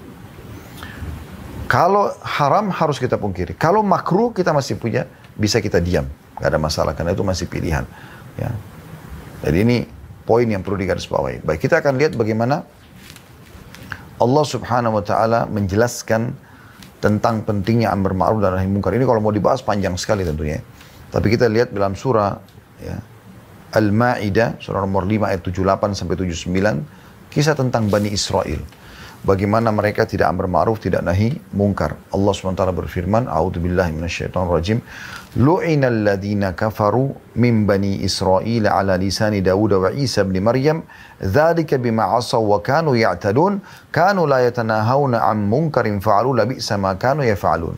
S1: Kalau haram harus kita pungkiri. Kalau makruh kita masih punya, bisa kita diam. Gak ada masalah, karena itu masih pilihan. Ya. Jadi ini poin yang perlu digarisbawahi. Baik, kita akan lihat bagaimana Allah subhanahu wa ta'ala menjelaskan tentang pentingnya amar ma'ruf dan nahi munkar. Ini kalau mau dibahas panjang sekali tentunya. Tapi kita lihat dalam surah ya, Al-Ma'idah, surah nomor 5 ayat 78 sampai 79, kisah tentang Bani Israel. Bagaimana mereka tidak amar ma'ruf, tidak nahi munkar. Allah SWT berfirman, A'udzubillahi minasyaitonirrajim, Lu'inal ladhina kafaru min bani Israel ala lisani Dawud wa Isa ibn Maryam, dzalika bima asaw wa kanu ya'tadun, kanu la yatanahawna an munkarin fa'alu labi'sa ma kanu yaf'alun.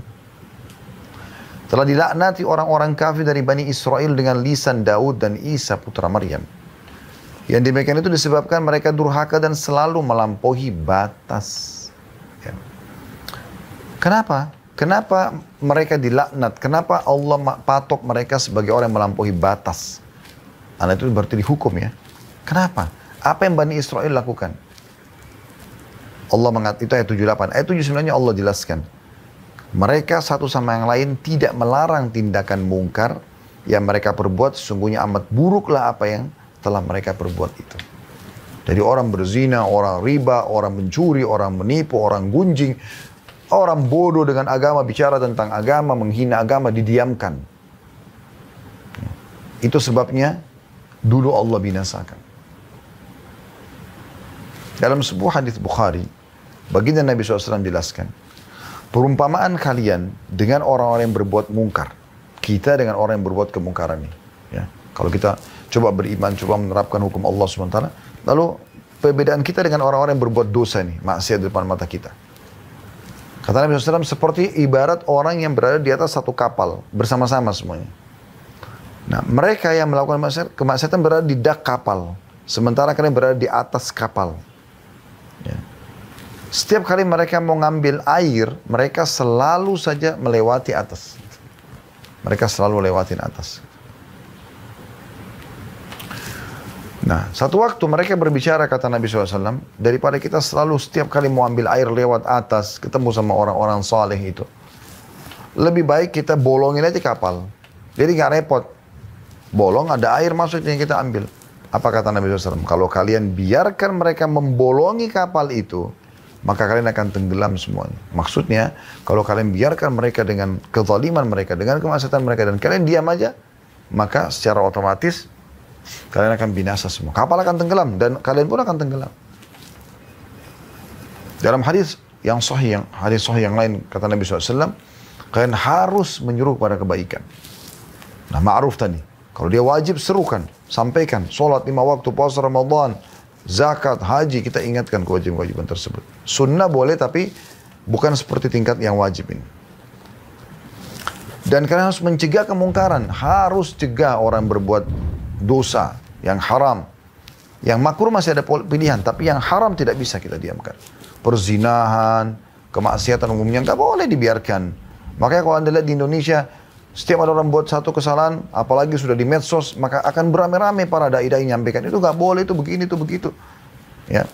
S1: Telah dilaknati orang-orang kafir dari Bani Israel dengan lisan Daud dan Isa putra Maryam. Yang demikian itu disebabkan mereka durhaka dan selalu melampaui batas. Ya. Kenapa? Kenapa mereka dilaknat? Kenapa Allah patok mereka sebagai orang yang melampaui batas? Karena itu berarti dihukum ya. Kenapa? Apa yang Bani Israel lakukan? Allah mengatakan, itu ayat 78. Ayat 79-nya Allah jelaskan. Mereka satu sama yang lain tidak melarang tindakan mungkar yang mereka perbuat, sesungguhnya amat buruklah apa yang telah mereka perbuat itu. Jadi orang berzina, orang riba, orang mencuri, orang menipu, orang gunjing, orang bodoh dengan agama, bicara tentang agama, menghina agama, didiamkan. Itu sebabnya dulu Allah binasakan. Dalam sebuah hadis Bukhari, baginda Nabi SAW jelaskan, perumpamaan kalian dengan orang-orang yang berbuat mungkar, kita dengan orang yang berbuat kemungkaran ini. Ya. Kalau kita coba beriman, coba menerapkan hukum Allah SWT, lalu perbedaan kita dengan orang-orang yang berbuat dosa nih, maksiat di depan mata kita. Kata Nabi SAW, seperti ibarat orang yang berada di atas satu kapal, bersama-sama semuanya. Nah, mereka yang melakukan kemaksiatan berada di dak kapal, sementara kalian berada di atas kapal. Ya. Setiap kali mereka mau ngambil air, mereka selalu saja melewati atas. Mereka selalu lewatin atas. Nah, satu waktu mereka berbicara, kata Nabi SAW, daripada kita selalu setiap kali mau ambil air lewat atas, ketemu sama orang-orang saleh itu, lebih baik kita bolongin aja kapal. Jadi nggak repot. Bolong, ada air masuk yang kita ambil. Apa kata Nabi SAW? Kalau kalian biarkan mereka membolongi kapal itu, maka kalian akan tenggelam semuanya. Maksudnya, kalau kalian biarkan mereka dengan kezaliman mereka, dengan kemaksiatan mereka, dan kalian diam aja, maka secara otomatis kalian akan binasa semua. Kapal akan tenggelam dan kalian pun akan tenggelam. Dalam hadis yang sahih, hadis sahih yang lain, kata Nabi SAW, kalian harus menyuruh kepada kebaikan. Nah, ma'ruf tadi, kalau dia wajib serukan, sampaikan, sholat 5 waktu, puasa Ramadan, zakat, haji, kita ingatkan kewajiban-kewajiban tersebut. Sunnah boleh, tapi bukan seperti tingkat yang wajib ini. Dan kalian harus mencegah kemungkaran, harus cegah orang berbuat dosa yang haram. Yang makruh masih ada pilihan, tapi yang haram tidak bisa kita diamkan. Perzinahan, kemaksiatan umumnya nggak boleh dibiarkan. Makanya kalau Anda lihat di Indonesia, setiap ada orang buat satu kesalahan, apalagi sudah di medsos, maka akan beramai-ramai para dai-dai nyampaikan, itu nggak boleh, itu begini, itu begitu. Ya.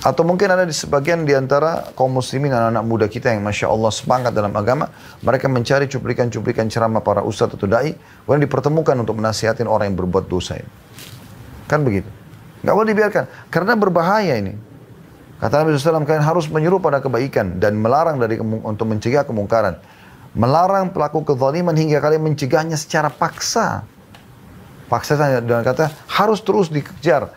S1: Atau mungkin ada di sebagian di antara kaum muslimin, anak-anak muda kita yang Masya Allah semangat dalam agama, mereka mencari cuplikan-cuplikan ceramah para ustadz atau da'i, kemudian dipertemukan untuk menasihatin orang yang berbuat dosa ini. Kan begitu. Nggak boleh dibiarkan. Karena berbahaya ini. Kata Nabi SAW, kalian harus menyuruh pada kebaikan dan melarang untuk mencegah kemungkaran. Melarang pelaku kezaliman hingga kalian mencegahnya secara paksa. Paksa dengan kata harus terus dikejar.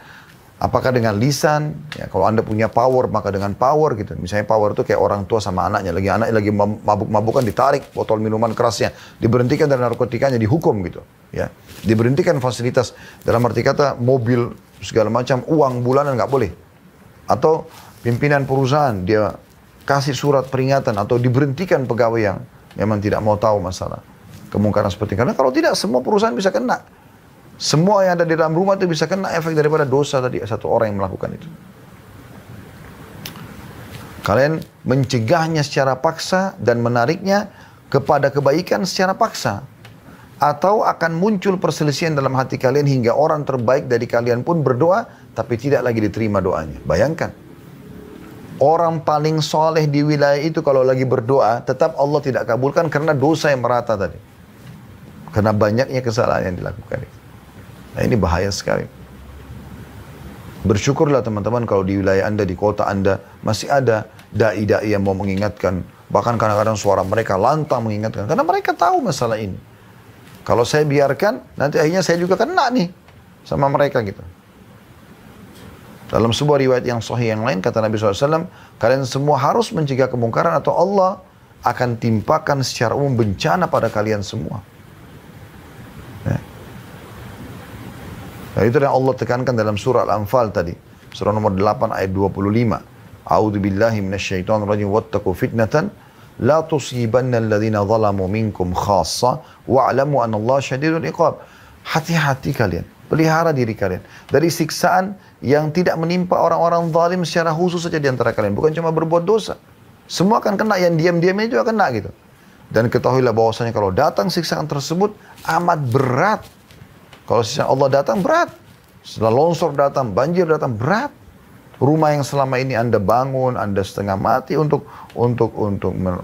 S1: Apakah dengan lisan, ya, kalau Anda punya power, maka dengan power gitu. Misalnya power itu kayak orang tua sama anaknya lagi mabuk-mabukan, ditarik botol minuman kerasnya, diberhentikan dari narkotikanya, dihukum gitu. Ya, diberhentikan fasilitas, dalam arti kata mobil, segala macam, uang bulanan nggak boleh. Atau pimpinan perusahaan, dia kasih surat peringatan atau diberhentikan pegawai yang memang tidak mau tahu masalah kemungkaran seperti itu. Karena kalau tidak, semua perusahaan bisa kena. Semua yang ada di dalam rumah itu bisa kena efek daripada dosa tadi satu orang yang melakukan itu. Kalian mencegahnya secara paksa dan menariknya kepada kebaikan secara paksa. Atau akan muncul perselisihan dalam hati kalian hingga orang terbaik dari kalian pun berdoa tapi tidak lagi diterima doanya. Bayangkan. Orang paling soleh di wilayah itu kalau lagi berdoa tetap Allah tidak kabulkan karena dosa yang merata tadi. Karena banyaknya kesalahan yang dilakukan itu. Nah ini bahaya sekali. Bersyukurlah teman-teman kalau di wilayah Anda, di kota Anda masih ada dai-dai yang mau mengingatkan. Bahkan kadang-kadang suara mereka lantang mengingatkan. Karena mereka tahu masalah ini. Kalau saya biarkan, nanti akhirnya saya juga kena nih sama mereka gitu. Dalam sebuah riwayat yang sahih yang lain, kata Nabi SAW, kalian semua harus mencegah kemungkaran atau Allah akan timpakan secara umum bencana pada kalian semua. Ya. Nah, itu yang Allah tekankan dalam surah Al-Anfal tadi. Surah nomor 8 ayat 25. A'udzu billahi minasyaitonir rajim wattaqu fitnatan la tusibanna alladhina zalamu minkum khassa wa'lamu anna Allah syadidul iqab. Hati-hati kalian, pelihara diri kalian dari siksaan yang tidak menimpa orang-orang zalim secara khusus saja di antara kalian, bukan cuma berbuat dosa. Semua akan kena, yang diam-diamnya juga kena gitu. Dan ketahuilah bahwasanya kalau datang siksaan tersebut amat berat. Kalau siksaan Allah datang berat. Setelah longsor datang, banjir datang berat. Rumah yang selama ini Anda bangun, Anda setengah mati untuk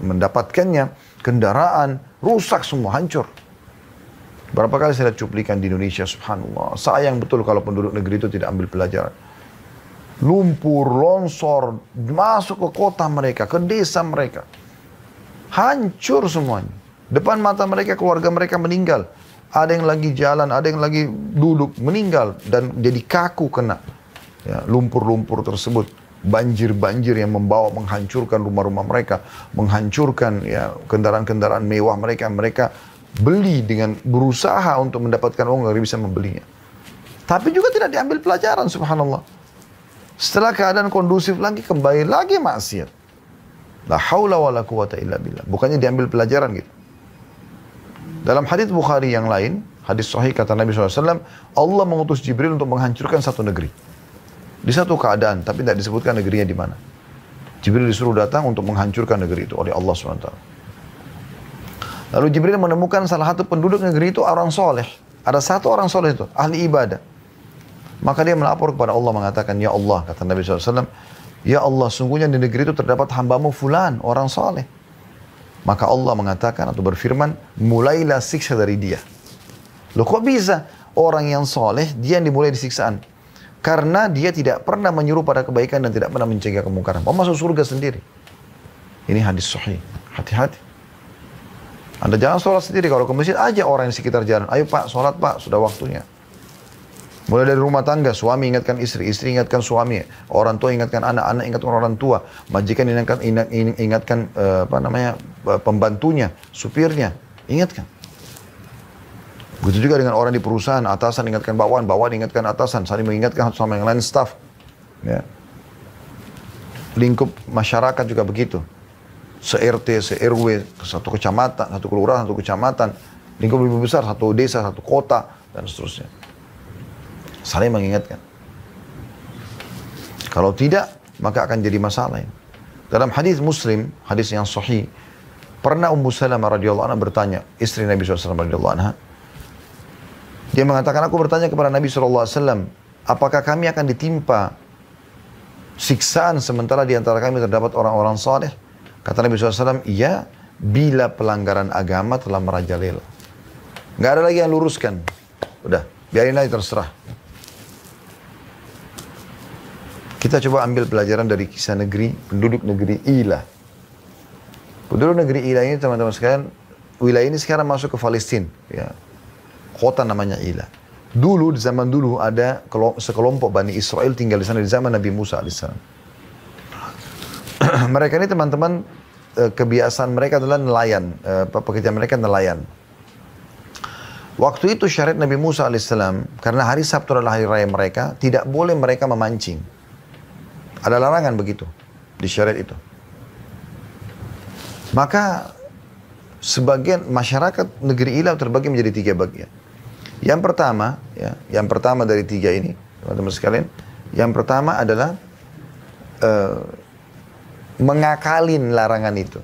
S1: mendapatkannya, kendaraan rusak semua, hancur. Berapa kali saya lihat cuplikan di Indonesia, subhanallah. Sayang betul kalau penduduk negeri itu tidak ambil pelajaran. Lumpur, longsor, masuk ke kota mereka, ke desa mereka. Hancur semuanya. Depan mata mereka, keluarga mereka meninggal. Ada yang lagi jalan, ada yang lagi duduk, meninggal. Dan jadi kaku kena. Ya, lumpur-lumpur tersebut. Banjir-banjir yang membawa, menghancurkan rumah-rumah mereka. Menghancurkan ya kendaraan-kendaraan mewah mereka. Mereka beli dengan berusaha untuk mendapatkan uang, nggak bisa membelinya. Tapi juga tidak diambil pelajaran, subhanallah. Setelah keadaan kondusif lagi, kembali lagi maksiat. La haula wa la quwata illa billah. Bukannya diambil pelajaran gitu. Dalam hadis Bukhari yang lain, hadis sahih kata Nabi SAW, Allah mengutus Jibril untuk menghancurkan satu negeri. Di satu keadaan, tapi tidak disebutkan negerinya di mana. Jibril disuruh datang untuk menghancurkan negeri itu oleh Allah SWT. Lalu Jibril menemukan salah satu penduduk negeri itu orang soleh. Ada satu orang soleh itu, ahli ibadah. Maka dia melapor kepada Allah mengatakan, ya Allah, kata Nabi SAW, ya Allah, sungguhnya di negeri itu terdapat hambamu fulan, orang soleh. Maka Allah mengatakan atau berfirman, mulailah siksa dari dia. Loh kok bisa? Orang yang soleh, dia yang dimulai disiksaan. Karena dia tidak pernah menyuruh pada kebaikan dan tidak pernah mencegah kemungkaran. Mau masuk surga sendiri. Ini hadis sahih. Hati-hati. Anda jangan sholat sendiri. Kalau ke masjid, aja orang yang sekitar jalan. Ayo pak, sholat pak, sudah waktunya. Mulai dari rumah tangga, suami ingatkan istri, istri ingatkan suami, orang tua ingatkan anak, anak ingatkan orang tua, majikan ingatkan pembantunya, supirnya, ingatkan. Begitu juga dengan orang di perusahaan, atasan ingatkan bawahan, bawahan ingatkan atasan, saling mengingatkan satu sama yang lain staff. Ya. Lingkup masyarakat juga begitu. Se-RT, se-RW, satu kecamatan, satu kelurahan, satu kecamatan, lingkup lebih besar, satu desa, satu kota, dan seterusnya. Saling mengingatkan. Kalau tidak, maka akan jadi masalah. Dalam hadis Muslim, hadis yang sahih, pernah Ummu Salamah radhiyallahu anha bertanya, istri Nabi SAW radhiyallahu anha, dia mengatakan, aku bertanya kepada Nabi SAW, apakah kami akan ditimpa siksaan sementara di antara kami terdapat orang-orang saleh? Kata Nabi SAW, iya, bila pelanggaran agama telah merajalela. Nggak ada lagi yang luruskan. Udah, biarin aja terserah. Kita coba ambil pelajaran dari kisah negeri, penduduk negeri Ila. Penduduk negeri Ila ini teman-teman sekalian, wilayah ini sekarang masuk ke Palestina. Ya. Kota namanya Ila. Dulu, di zaman dulu ada sekelompok Bani Israel tinggal di sana di zaman Nabi Musa AS. Mereka ini teman-teman, kebiasaan mereka adalah nelayan. Pekerjaan mereka nelayan. Waktu itu syariat Nabi Musa AS, karena hari Sabtu adalah hari raya mereka, tidak boleh mereka memancing. Ada larangan begitu di syariat itu. Maka sebagian masyarakat negeri Ila terbagi menjadi 3 bagian. Yang pertama, ya, yang pertama dari 3 ini, teman-teman sekalian, yang pertama adalah mengakalin larangan itu.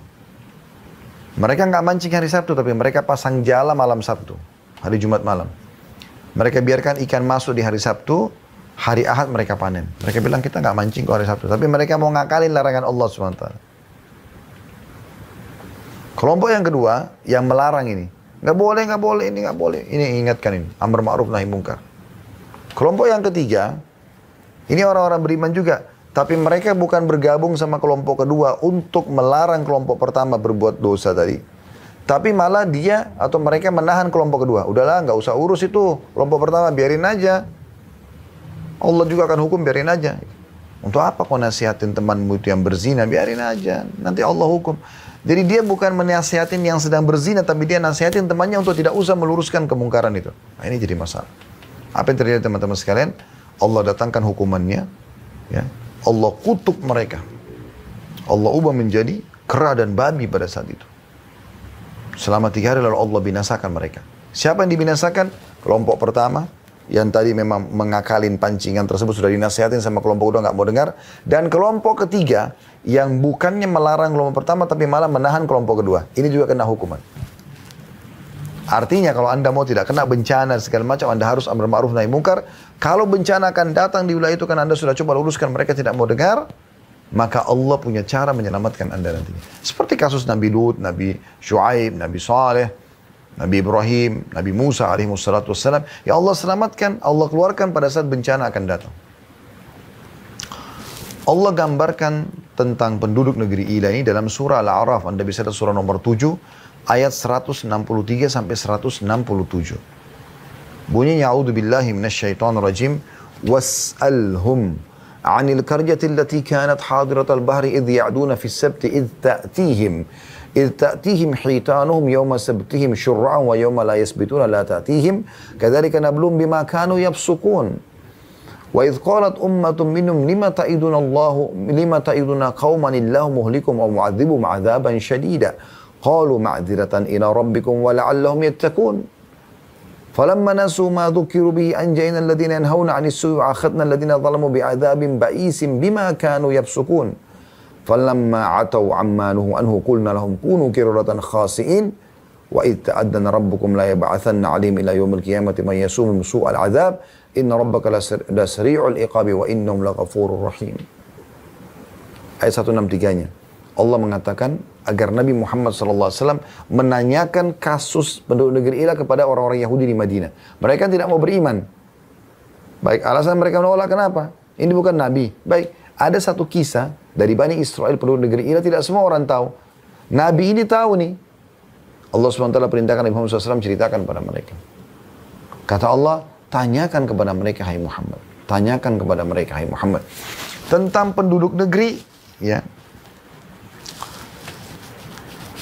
S1: Mereka nggak mancing hari Sabtu, tapi mereka pasang jala malam Sabtu, hari Jumat malam. Mereka biarkan ikan masuk di hari Sabtu, hari Ahad mereka panen. Mereka bilang kita nggak mancing kok hari Sabtu, tapi mereka mau ngakalin larangan Allah SWT. Kelompok yang kedua, yang melarang ini. Nggak boleh, nggak boleh, ini nggak boleh. Ini ingatkan ini, amar ma'ruf nahi munkar. Kelompok yang ketiga, ini orang-orang beriman juga. Tapi mereka bukan bergabung sama kelompok kedua untuk melarang kelompok pertama berbuat dosa tadi. Tapi malah dia atau mereka menahan kelompok kedua. Udahlah, nggak usah urus itu. Kelompok pertama, biarin aja. Allah juga akan hukum, biarin aja. Untuk apa kau nasihatin temanmu itu yang berzina? Biarin aja, nanti Allah hukum. Jadi dia bukan menasihatin yang sedang berzina, tapi dia nasihatin temannya untuk tidak usah meluruskan kemungkaran itu. Nah, ini jadi masalah. Apa yang terjadi teman-teman sekalian? Allah datangkan hukumannya. Ya. Allah kutuk mereka. Allah ubah menjadi kera dan babi pada saat itu. Selama 3 hari lalu Allah binasakan mereka. Siapa yang dibinasakan? Kelompok pertama, yang tadi memang mengakalin pancingan tersebut sudah dinasihatin sama kelompok kedua nggak mau dengar, dan kelompok ketiga yang bukannya melarang kelompok pertama tapi malah menahan kelompok kedua. Ini juga kena hukuman. Artinya kalau Anda mau tidak kena bencana segala macam, Anda harus amar ma'ruf nahi munkar. Kalau bencana akan datang di wilayah itu kan Anda sudah coba luruskan, mereka tidak mau dengar, maka Allah punya cara menyelamatkan Anda nantinya. Seperti kasus Nabi Lut, Nabi Shu'aib, Nabi Saleh, Nabi Ibrahim, Nabi Musa alaihissalatu wassalam. Ya Allah selamatkan, Allah keluarkan pada saat bencana akan datang. Allah gambarkan tentang penduduk negeri Ila ini dalam surah Al-A'raf. Anda bisa lihat surah nomor 7, ayat 163 sampai 167. Bunyinya, A'udzubillahi minasyaitonirrajim, was'alhum 'anil qaryati allati kanat hadiratal bahri idh ya'duna fis sabti إذ تأتيهم حيتانهم يوم سبتهم شرعا ويوم لا يسبتون لا تأتيهم كذلك نبلوهم بما كانوا يفسقون وإذ قالت أمة منهم لما تعظون قوما الله مهلكهم أو معذبهم عذابا شديدا قالوا معذرة إلى ربكم ولعلهم يتقون فلما نسوا ما ذكروا به أنجينا الذين ينهون عن السوء وأخذنا الذين ظلموا بعذاب بئيس بما كانوا يفسقون فَلَمَّا عَتَوْا عَمَّا نُهُوا عَنْهُ قُلْنَا لَهُمْ كُونُوا قِرَدَةً خَاسِئِينَ وَإِذْ تَأَذَّنَ رَبُّكُمْ لَا يَبْعَثَنَّ عَلَيْهِمْ إِلَى يَوْمِ الْقِيَامَةِ مَنْ يَسُومُهُمْ سُوءَ الْعَذَابِ إِنَّ رَبَّكَ لَسَرِيعُ الْعِقَابِ وَإِنَّهُ لَغَفُورٌ رَحِيمٌ. Ayat 163-nya. Allah mengatakan agar Nabi Muhammad SAW menanyakan kasus penduduk negeri Ila kepada orang-orang Yahudi di Madinah. Mereka tidak mau beriman. Baik, alasan mereka menolak kenapa? Ini bukan Nabi. Baik. Ada satu kisah dari Bani Israel penduduk negeri Ila, tidak semua orang tahu. Nabi ini tahu nih. Allah SWT perintahkan Nabi Muhammad SAW ceritakan pada mereka. Kata Allah, tanyakan kepada mereka, hai Muhammad. Tanyakan kepada mereka, hai Muhammad. Tentang penduduk negeri, ya,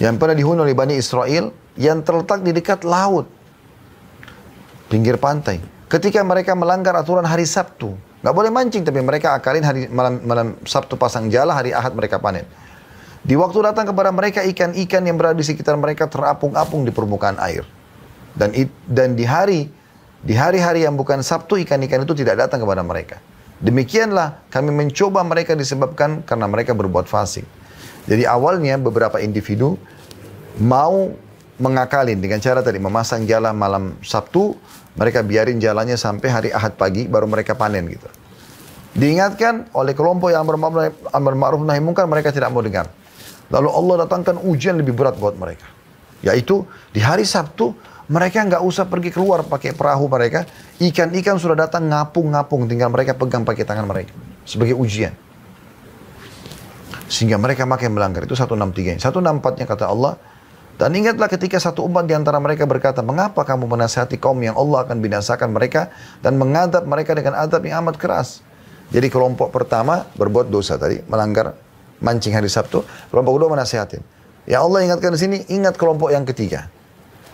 S1: yang pernah dihuni oleh Bani Israel, yang terletak di dekat laut, pinggir pantai. Ketika mereka melanggar aturan hari Sabtu, nggak boleh mancing, tapi mereka akalin hari malam Sabtu pasang jala, hari Ahad mereka panen. Di waktu datang kepada mereka ikan-ikan yang berada di sekitar mereka terapung-apung di permukaan air. Dan di hari-hari yang bukan Sabtu, ikan-ikan itu tidak datang kepada mereka. Demikianlah kami mencoba mereka disebabkan karena mereka berbuat fasik. Jadi awalnya beberapa individu mau mengakalin dengan cara tadi memasang jala malam Sabtu, mereka biarin jalannya sampai hari Ahad pagi baru mereka panen gitu. Diingatkan oleh kelompok yang amar ma'ruf nahi munkar, mereka tidak mau dengar. Lalu Allah datangkan ujian lebih berat buat mereka. Yaitu di hari Sabtu mereka nggak usah pergi keluar pakai perahu mereka, ikan-ikan sudah datang ngapung-ngapung, tinggal mereka pegang pakai tangan mereka sebagai ujian. Sehingga mereka makin melanggar. Itu 163. 164-nya kata Allah, dan ingatlah ketika satu umat di antara mereka berkata, mengapa kamu menasihati kaum yang Allah akan binasakan mereka dan mengadab mereka dengan adab yang amat keras. Jadi kelompok pertama berbuat dosa tadi, melanggar, mancing hari Sabtu. Kelompok kedua menasihatin. Ya Allah ingatkan di sini, ingat kelompok yang ketiga.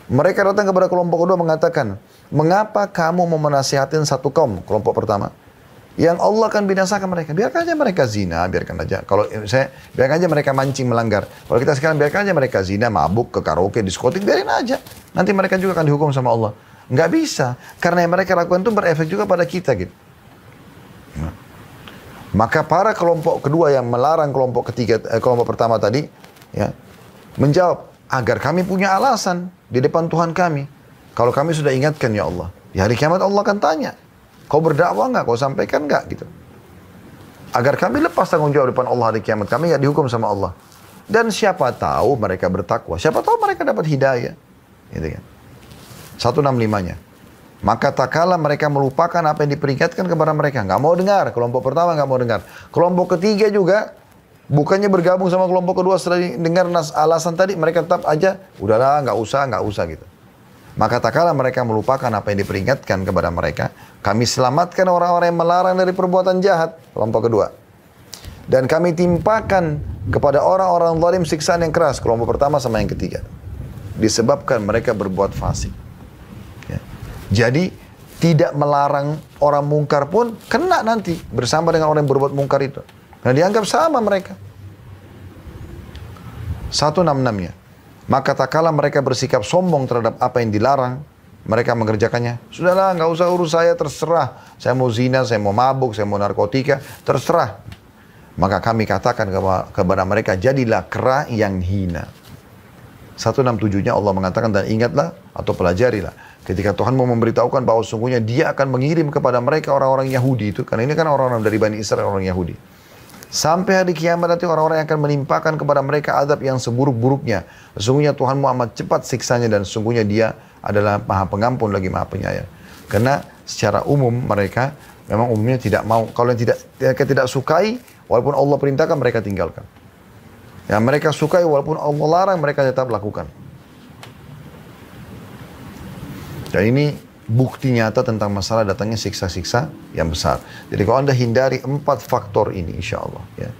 S1: Mereka datang kepada kelompok kedua mengatakan, mengapa kamu mau menasihatin satu kaum, kelompok pertama, yang Allah akan binasakan mereka. Biarkan aja mereka zina, biarkan aja. Biarkan aja mereka mancing melanggar. Kalau kita sekarang biarkan aja mereka zina, mabuk, ke karaoke, diskotik, biarin aja. Nanti mereka juga akan dihukum sama Allah. Nggak bisa, karena yang mereka lakukan itu berefek juga pada kita gitu. Nah. Maka para kelompok kedua yang melarang kelompok ketiga, kelompok pertama tadi, ya, menjawab, agar kami punya alasan di depan Tuhan kami. Kalau kami sudah ingatkan ya Allah, di hari kiamat Allah akan tanya, kau berdakwah nggak? Kau sampaikan nggak? Gitu. Agar kami lepas tanggung jawab depan Allah di kiamat. Kami nggak dihukum sama Allah. Dan siapa tahu mereka bertakwa. Siapa tahu mereka dapat hidayah. Gitu kan. 165-nya. Maka tak kala mereka melupakan apa yang diperingatkan kepada mereka. Nggak mau dengar. Kelompok pertama nggak mau dengar. Kelompok ketiga juga, bukannya bergabung sama kelompok kedua setelah dengar alasan tadi, mereka tetap aja, udahlah nggak usah gitu. Maka tak kala mereka melupakan apa yang diperingatkan kepada mereka, kami selamatkan orang-orang yang melarang dari perbuatan jahat, kelompok kedua. Dan kami timpakan kepada orang-orang zalim siksaan yang keras, kelompok pertama sama yang ketiga. Disebabkan mereka berbuat fasik. Ya. Jadi, tidak melarang orang mungkar pun kena nanti bersama dengan orang yang berbuat mungkar itu. Karena dianggap sama mereka. 166-nya. Maka tak kala mereka bersikap sombong terhadap apa yang dilarang, mereka mengerjakannya. Sudahlah, nggak usah urus saya, terserah. Saya mau zina, saya mau mabuk, saya mau narkotika, terserah. Maka kami katakan kepada mereka, jadilah kera yang hina. 167-nya Allah mengatakan, dan ingatlah atau pelajarilah. Ketika Tuhan mau memberitahukan bahwa sungguhnya dia akan mengirim kepada mereka orang-orang Yahudi itu. Karena ini kan orang-orang dari Bani Israel, orang Yahudi. Sampai hari kiamat nanti orang-orang yang akan menimpakan kepada mereka azab yang seburuk-buruknya. Sesungguhnya Tuhanmu amat cepat siksanya dan sesungguhnya dia adalah maha pengampun lagi maha penyayang. Karena secara umum mereka memang umumnya tidak mau. Kalau yang tidak sukai, walaupun Allah perintahkan mereka tinggalkan. Yang mereka sukai walaupun Allah larang mereka tetap lakukan. Dan ini bukti nyata tentang masalah datangnya siksa-siksa yang besar. Jadi kalau Anda hindari 4 faktor ini insya Allah. Ya.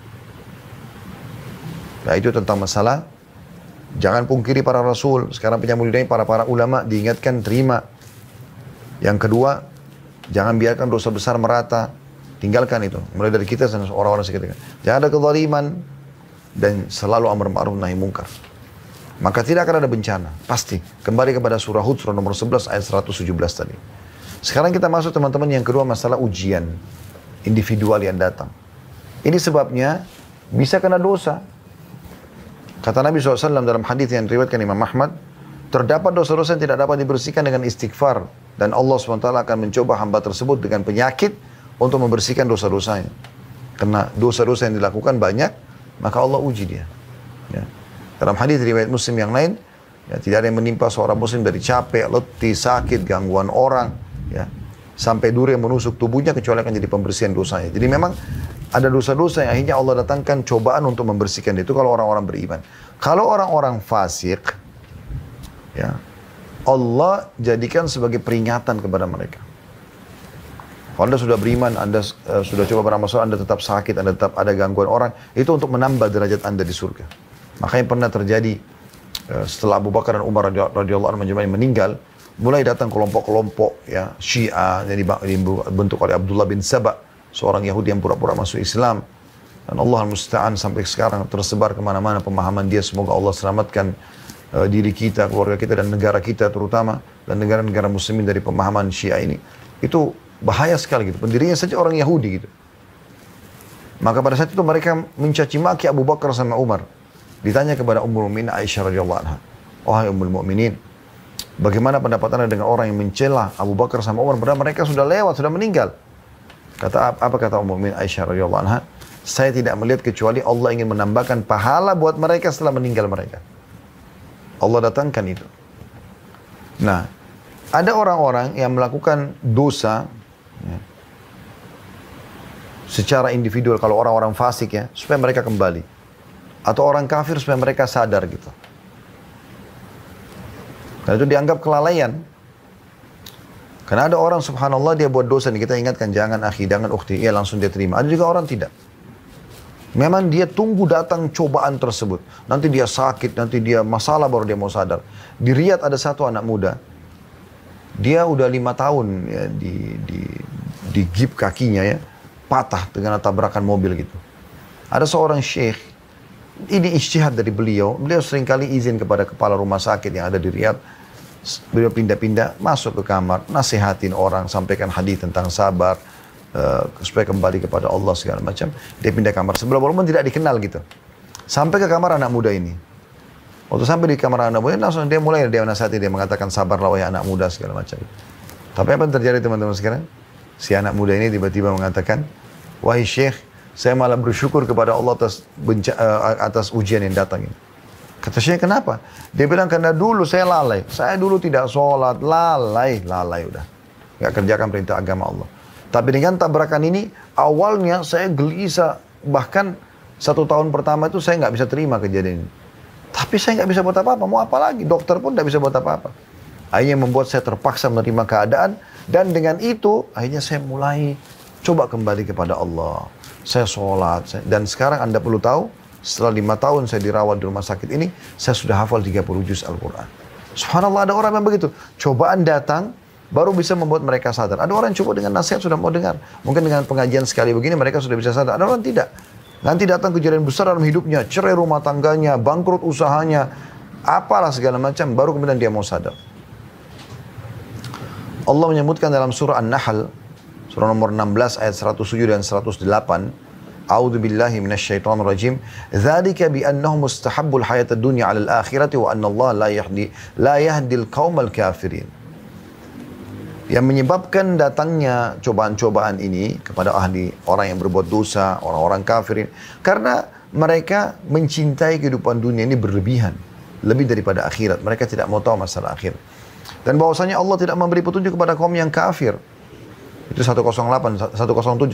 S1: Nah itu tentang masalah jangan pungkiri para rasul. Sekarang penyambung lidahnya para ulama diingatkan terima. Yang kedua, jangan biarkan dosa besar merata. Tinggalkan itu. Mulai dari kita dan orang-orang sekitar. Jangan ada kezaliman dan selalu amar ma'ruf nahi munkar. Maka tidak akan ada bencana, pasti. Kembali kepada surah Hud, surah nomor 11 ayat 117 tadi. Sekarang kita masuk teman-teman yang kedua, masalah ujian individual yang datang. Ini sebabnya bisa kena dosa. Kata Nabi SAW dalam hadis yang diriwayatkan Imam Ahmad, terdapat dosa-dosa yang tidak dapat dibersihkan dengan istighfar. Dan Allah SWT akan mencoba hamba tersebut dengan penyakit untuk membersihkan dosa-dosanya. Karena dosa-dosa yang dilakukan banyak, maka Allah uji dia. Ya. Dalam hadis riwayat Muslim yang lain, ya, tidak ada yang menimpa seorang Muslim dari capek, letih, sakit, gangguan orang, ya, sampai duri yang menusuk tubuhnya kecuali akan jadi pembersihan dosanya. Jadi memang ada dosa-dosa yang akhirnya Allah datangkan cobaan untuk membersihkan itu kalau orang-orang beriman. Kalau orang-orang fasik, ya, Allah jadikan sebagai peringatan kepada mereka. Kalau Anda sudah beriman, Anda sudah coba beramal soleh, Anda tetap sakit, Anda tetap ada gangguan orang, itu untuk menambah derajat Anda di surga. Makanya pernah terjadi setelah Abu Bakar dan Umar radhiyallahu anhu meninggal, mulai datang kelompok-kelompok ya Syiah yang dibentuk oleh Abdullah bin Saba, seorang Yahudi yang pura-pura masuk Islam. Dan Allah al-Musta'an sampai sekarang tersebar kemana-mana pemahaman dia. Semoga Allah selamatkan diri kita, keluarga kita dan negara kita terutama, dan negara-negara muslimin dari pemahaman Syiah ini. Itu bahaya sekali gitu. Pendirinya saja orang Yahudi gitu. Maka pada saat itu mereka mencaci maki Abu Bakar sama Umar. Ditanya kepada Ummul Mukminin Aisyah radhiyallahu anha, "Wahai Ummul Mukminin, bagaimana pendapat Anda dengan orang yang mencela Abu Bakar sama Umar padahal mereka sudah lewat, sudah meninggal?" Apa kata Ummul Mukminin Aisyah radhiyallahu anha? "Saya tidak melihat kecuali Allah ingin menambahkan pahala buat mereka setelah meninggal mereka." Allah datangkan itu. Nah, ada orang-orang yang melakukan dosa ya, secara individual, kalau orang-orang fasik ya, supaya mereka kembali. Atau orang kafir supaya mereka sadar gitu. Dan itu dianggap kelalaian. Karena ada orang subhanallah dia buat dosa nih, kita ingatkan jangan akhi, jangan ukhti, ya langsung dia terima. Ada juga orang tidak. Memang dia tunggu datang cobaan tersebut. Nanti dia sakit, nanti dia masalah baru dia mau sadar. Di Riyadh ada satu anak muda. Dia udah 5 tahun ya, di gip kakinya ya. Patah dengan tabrakan mobil gitu. Ada seorang syekh. Ini ijtihad dari beliau. Beliau seringkali izin kepada kepala rumah sakit yang ada di Riyadh. Beliau pindah-pindah, masuk ke kamar, nasihatin orang, sampaikan hadis tentang sabar, supaya kembali kepada Allah segala macam. Dia pindah kamar sebelah, walaupun tidak dikenal gitu. Sampai ke kamar anak muda ini. Waktu sampai di kamar anak muda, langsung dia mulai dia nasihati, dia mengatakan sabarlah wahai anak muda segala macam. Tapi apa yang terjadi teman-teman sekarang? Si anak muda ini tiba-tiba mengatakan, "Wahai syekh, saya malah bersyukur kepada Allah atas ujian yang datang ini." Kata syekh, "Kenapa?" Dia bilang, "Karena dulu saya lalai. Saya dulu tidak sholat, lalai udah. Nggak kerjakan perintah agama Allah. Tapi dengan tabrakan ini, awalnya saya gelisah. Bahkan 1 tahun pertama itu saya nggak bisa terima kejadian ini. Tapi saya nggak bisa buat apa-apa. Mau apa lagi? Dokter pun nggak bisa buat apa-apa. Akhirnya membuat saya terpaksa menerima keadaan. Dan dengan itu, akhirnya saya mulai coba kembali kepada Allah. Saya sholat. Dan sekarang Anda perlu tahu, setelah 5 tahun saya dirawat di rumah sakit ini, saya sudah hafal 30 juz Al-Quran. Subhanallah, ada orang yang begitu. Cobaan datang, baru bisa membuat mereka sadar. Ada orang yang coba dengan nasihat sudah mau dengar. Mungkin dengan pengajian sekali begini, mereka sudah bisa sadar. Ada orang tidak. Nanti datang kejadian besar dalam hidupnya, cerai rumah tangganya, bangkrut usahanya, apalah segala macam, baru kemudian dia mau sadar. Allah menyebutkan dalam surah An-Nahl, surah nomor 16 ayat 107 dan 108, A'udzu billahi minasyaitonir rajim. Dzalika bi annahum mustahabbul hayatad dunya 'alal akhirati wa anna Allah la yahdil qaumal kafirin. Yang menyebabkan datangnya cobaan-cobaan ini kepada ahli orang yang berbuat dosa, orang-orang kafirin, karena mereka mencintai kehidupan dunia ini berlebihan, lebih daripada akhirat. Mereka tidak mau tahu masalah akhir. Dan bahwasanya Allah tidak memberi petunjuk kepada kaum yang kafir. Itu 108, 107,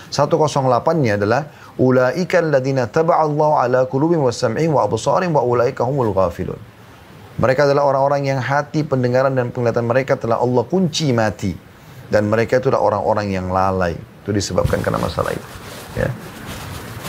S1: 108-nya adalah ulaika alladziina taba'allahu ala qulubihim wa sam'ihim wa absarihim wa ulaika humul ghafilun. Mereka adalah orang-orang yang hati, pendengaran dan penglihatan mereka telah Allah kunci mati. Dan mereka itu adalah orang-orang yang lalai. Itu disebabkan karena masalah itu. Ya.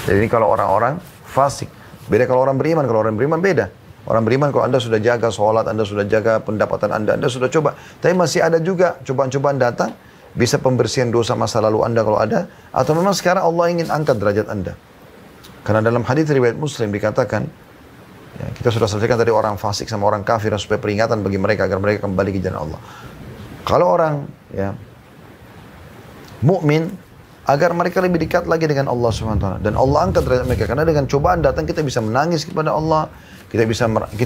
S1: Jadi ini kalau orang-orang fasik. Beda kalau orang beriman. Kalau orang beriman beda. Orang beriman kalau Anda sudah jaga sholat, Anda sudah jaga pendapatan Anda sudah coba. Tapi masih ada juga cobaan-cobaan datang. Bisa pembersihan dosa masa lalu Anda kalau ada. Atau memang sekarang Allah ingin angkat derajat Anda. Karena dalam hadis riwayat Muslim dikatakan, ya, kita sudah selesaikan tadi orang fasik sama orang kafir supaya peringatan bagi mereka agar mereka kembali ke jalan Allah. Kalau orang ya mukmin agar mereka lebih dekat lagi dengan Allah SWT dan Allah angkat derajat mereka, karena dengan cobaan datang kita bisa menangis kepada Allah, kita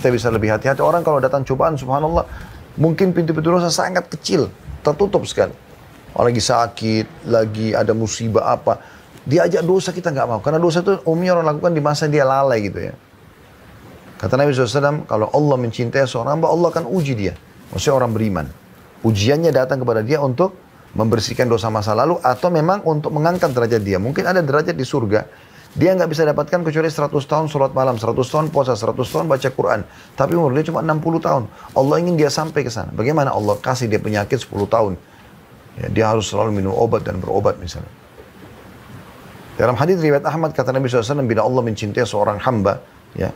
S1: bisa lebih hati-hati. Orang kalau datang cobaan subhanallah mungkin pintu-pintu dosa sangat kecil, tertutup sekali. Orang lagi sakit, lagi ada musibah apa, diajak dosa kita nggak mau, karena dosa itu umumnya orang lakukan di masa dia lalai gitu ya. Kata Nabi SAW, kalau Allah mencintai seorang hamba, Allah akan uji dia. Maksudnya orang beriman. Ujiannya datang kepada dia untuk membersihkan dosa masa lalu, atau memang untuk mengangkat derajat dia. Mungkin ada derajat di surga, dia nggak bisa dapatkan kecuali 100 tahun sholat malam, 100 tahun puasa, 100 tahun baca Quran. Tapi umur dia cuma 60 tahun. Allah ingin dia sampai ke sana. Bagaimana Allah kasih dia penyakit 10 tahun? Ya, dia harus selalu minum obat dan berobat misalnya. Dalam hadis riwayat Ahmad, kata Nabi SAW, bila Allah mencintai seorang hamba, ya,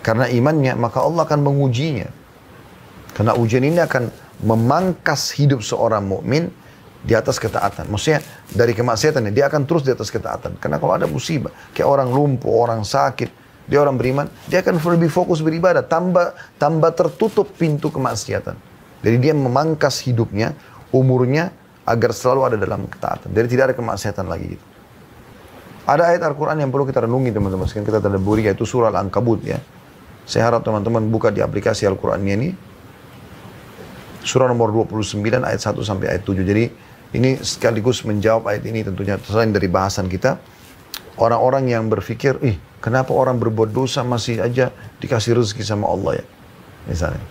S1: karena imannya, maka Allah akan mengujinya. Karena ujian ini akan memangkas hidup seorang mukmin di atas ketaatan. Maksudnya dari kemaksiatan, dia akan terus di atas ketaatan. Karena kalau ada musibah, kayak orang lumpuh, orang sakit, dia orang beriman, dia akan lebih fokus beribadah. Tambah tertutup pintu kemaksiatan. Jadi dia memangkas hidupnya, umurnya, agar selalu ada dalam ketaatan. Jadi tidak ada kemaksiatan lagi gitu. Ada ayat Al-Quran yang perlu kita renungi teman-teman. Sekarang kita tadabburi, yaitu surah Al-Ankabut ya. Saya harap teman-teman buka di aplikasi Al-Qurannya ini. Surah nomor 29 ayat 1 sampai ayat 7. Jadi ini sekaligus menjawab ayat ini tentunya selain dari bahasan kita. Orang-orang yang berpikir, kenapa orang berbuat dosa masih aja dikasih rezeki sama Allah ya. Misalnya.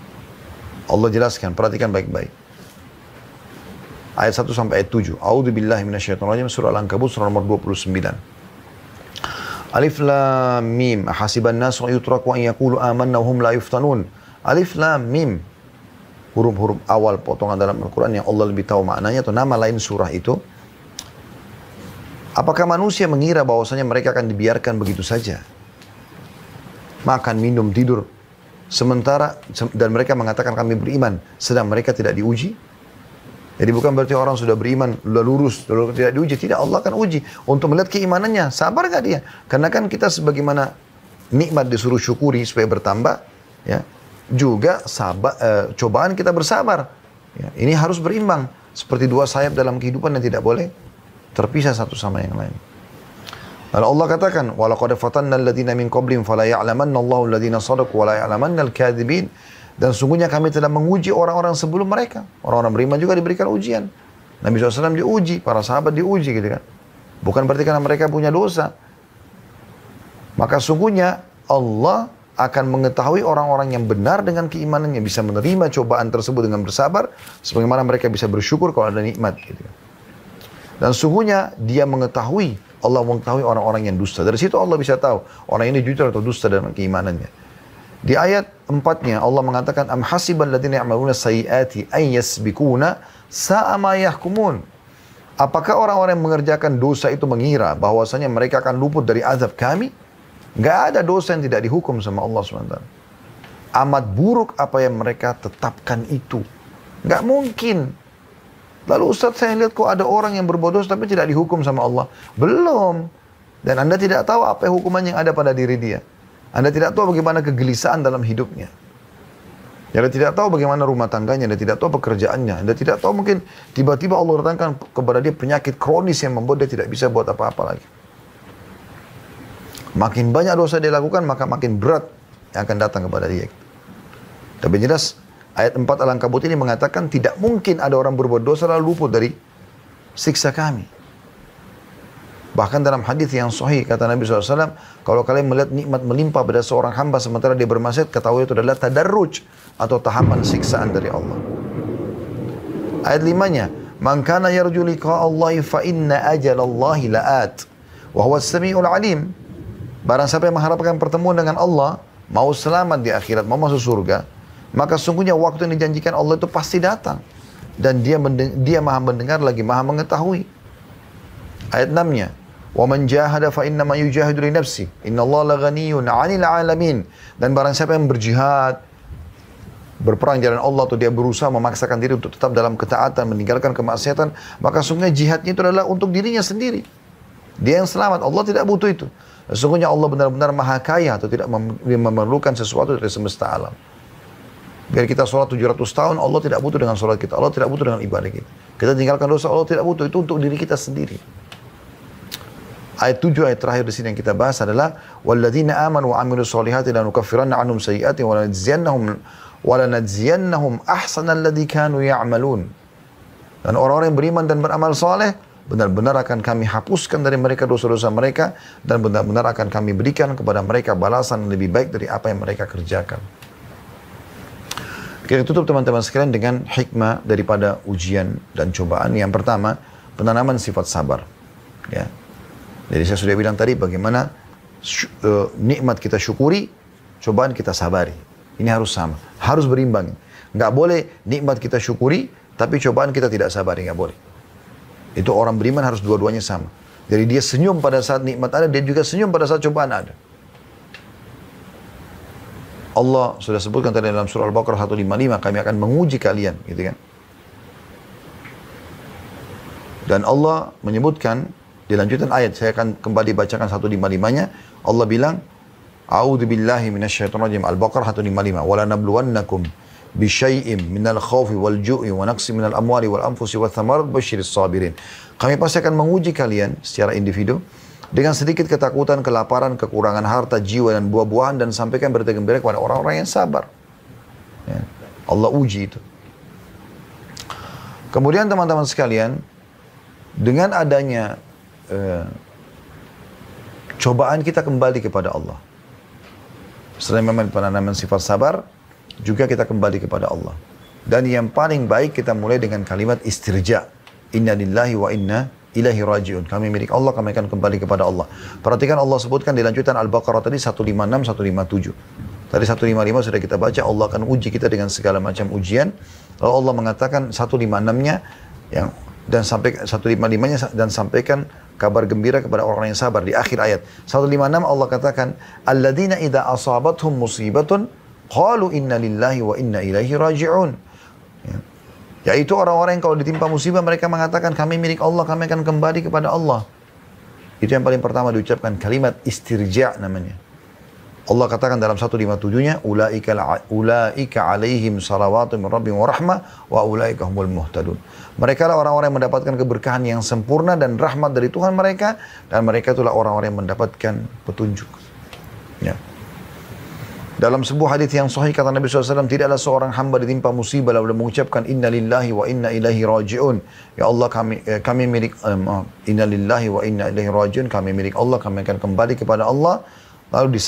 S1: Allah jelaskan, perhatikan baik-baik. Ayat 1 sampai ayat 7. A'udzubillahi minasyaitonirrajim, surah Al-Ankabut, surah nomor 29. Alif Lam Mim, hasiban nasu yutraku an yaqulu amanna wa hum la yuftanun. Alif Lam Mim. Huruf-huruf awal potongan dalam Al-Quran yang Allah lebih tahu maknanya atau nama lain surah itu. Apakah manusia mengira bahwasanya mereka akan dibiarkan begitu saja? Makan, minum, tidur. Sementara, dan mereka mengatakan kami beriman, sedang mereka tidak diuji. Jadi bukan berarti orang sudah beriman, sudah lurus, sudah tidak diuji. Tidak, Allah akan uji untuk melihat keimanannya. Sabar gak dia? Karena kan kita sebagaimana nikmat disuruh syukuri supaya bertambah, ya, juga cobaan kita bersabar. Ya, ini harus berimbang. Seperti dua sayap dalam kehidupan yang tidak boleh terpisah satu sama yang lain. Lalu Allah katakan, وَلَقَدْ فَتَنَّا الَّذِينَ مِنْ قَبْلِهِمْ فَلَا يَعْلَمَنَّ اللَّهُ الَّذِينَ صَدَقُوا وَلَا يَعْلَمَنَّ الْكَاذِبِينَ. Dan sungguhnya kami telah menguji orang-orang sebelum mereka. Orang-orang beriman juga diberikan ujian. Nabi SAW diuji, para sahabat diuji gitu kan. Bukan berarti karena mereka punya dosa. Maka sungguhnya Allah akan mengetahui orang-orang yang benar dengan keimanannya, bisa menerima cobaan tersebut dengan bersabar, sebagaimana mereka bisa bersyukur kalau ada nikmat gitu. Dan sungguhnya dia mengetahui, Allah mengetahui orang-orang yang dusta. Dari situ Allah bisa tahu orang ini jujur atau dusta dalam keimanannya. Di ayat 4-nya Allah mengatakan am hasibal ladzina ya'maluna sayyiati ay yasbikuna sa'a ma yahkumun. Apakah orang-orang yang mengerjakan dosa itu mengira bahwasanya mereka akan luput dari azab kami? Enggak ada dosa yang tidak dihukum sama Allah SWT. Amat buruk apa yang mereka tetapkan itu. Enggak mungkin. Lalu Ustaz, saya lihat kok ada orang yang berbuat dosa tapi tidak dihukum sama Allah. Belum. Dan Anda tidak tahu apa hukuman yang ada pada diri dia. Anda tidak tahu bagaimana kegelisahan dalam hidupnya. Anda tidak tahu bagaimana rumah tangganya. Anda tidak tahu pekerjaannya. Anda tidak tahu mungkin tiba-tiba Allah datangkan kepada dia penyakit kronis yang membuat dia tidak bisa buat apa-apa lagi. Makin banyak dosa dia lakukan, maka makin berat yang akan datang kepada dia. Tapi jelas ayat 4 Al-Ankabut ini mengatakan tidak mungkin ada orang berbuat dosa lalu luput dari siksa kami. Bahkan dalam hadis yang sahih kata Nabi SAW, kalau kalian melihat nikmat melimpah pada seorang hamba sementara dia bermaksiat, ketahui itu adalah tadarruj atau tahapan siksaan dari Allah. Ayat 5-nya, man kana yarju liqa Allahi fa inna ajalallahi la'at wa huwa as-sami'ul 'alim. Barang siapa yang mengharapkan pertemuan dengan Allah, mau selamat di akhirat, mau masuk surga, maka sungguhnya waktu yang dijanjikan Allah itu pasti datang. Dan dia maha mendengar lagi maha mengetahui. Ayat 6-nya, wa man jahada fa innama yujahidu li nafsi innallaha laghaniyun 'anil 'alamin. Dan barang siapa yang berjihad, berperang jalan Allah, atau dia berusaha memaksakan diri untuk tetap dalam ketaatan, meninggalkan kemaksiatan, maka sungguhnya jihadnya itu adalah untuk dirinya sendiri. Dia yang selamat, Allah tidak butuh itu. Sesungguhnya Allah benar-benar maha kaya atau tidak memerlukan sesuatu dari semesta alam. Biar kita sholat 700 tahun, Allah tidak butuh dengan sholat kita. Allah tidak butuh dengan ibadah kita. Kita tinggalkan dosa, Allah tidak butuh. Itu untuk diri kita sendiri. Ayat 7, ayat terakhir di sini yang kita bahas adalah walladzina amanu wa 'amilus solihati lanukaffiranna 'anhum sayyi'atihim wa lanajziyannahum ahsanal ladzi kanu ya'malun. Dan orang-orang yang beriman dan beramal saleh, benar-benar akan kami hapuskan dari mereka dosa-dosa mereka, dan benar-benar akan kami berikan kepada mereka balasan yang lebih baik dari apa yang mereka kerjakan. Kita tutup teman-teman sekalian dengan hikmah daripada ujian dan cobaan. Yang pertama, penanaman sifat sabar. Ya. Jadi saya sudah bilang tadi bagaimana nikmat kita syukuri, cobaan kita sabari. Ini harus sama, harus berimbang. Nggak boleh nikmat kita syukuri, tapi cobaan kita tidak sabari, nggak boleh. Itu orang beriman harus dua-duanya sama. Jadi dia senyum pada saat nikmat ada, dia juga senyum pada saat cobaan ada. Allah sudah sebutkan tadi dalam surah Al-Baqarah 155, kami akan menguji kalian, gitu kan. Dan Allah menyebutkan, dilanjutkan ayat, saya akan kembali bacakan 155-nya. Allah bilang, A'udzubillahi minasyaitonirrajim, Al-Baqarah 155, wala nabluwannakum bisyai'im minal khawfi wal ju'i wa naqsi minal amwali wal anfusi wa thamarat basyiris sabirin. Kami pasti akan menguji kalian secara individu Dengan sedikit ketakutan, kelaparan, kekurangan harta, jiwa, dan buah-buahan, dan sampaikan berita gembira kepada orang-orang yang sabar. Ya. Allah uji itu. Kemudian teman-teman sekalian, dengan adanya cobaan kita kembali kepada Allah. Selain memang penanaman sifat sabar, juga kita kembali kepada Allah. Dan yang paling baik kita mulai dengan kalimat istirja. Inna lillahi wa inna ilahi raji'un. Kami milik Allah, kami akan kembali kepada Allah. Perhatikan Allah sebutkan di lanjutan Al-Baqarah tadi 156, 157. Tadi 155 sudah kita baca, Allah akan uji kita dengan segala macam ujian. Lalu Allah mengatakan 156-nya yang dan sampai 155-nya dan sampaikan kabar gembira kepada orang yang sabar di akhir ayat. 156 Allah katakan, alladzina idza asabathum musibatun qalu inna lillahi wa inna ilaihi raji'un. Ya. Yaitu orang-orang yang kalau ditimpa musibah mereka mengatakan kami milik Allah, kami akan kembali kepada Allah. Itu yang paling pertama diucapkan, kalimat istirja namanya. Allah katakan dalam 157-nya, ulaika alaihim salawatu min rabbihim wa rahmah wa ulaika humul muhtadun. Mereka lah orang-orang yang mendapatkan keberkahan yang sempurna dan rahmat dari Tuhan mereka, dan mereka itulah orang-orang yang mendapatkan petunjuk. Ya. Dalam sebuah hadis yang sahih kata Nabi SAW, tidaklah seorang hamba ditimpa musibah lalu mengucapkan inna lillahi wa inna ilaihi raji'un. Ya Allah kami milik inna lillahi wa inna ilaihi raji'un, kami milik Allah, kami akan kembali kepada Allah. Lalu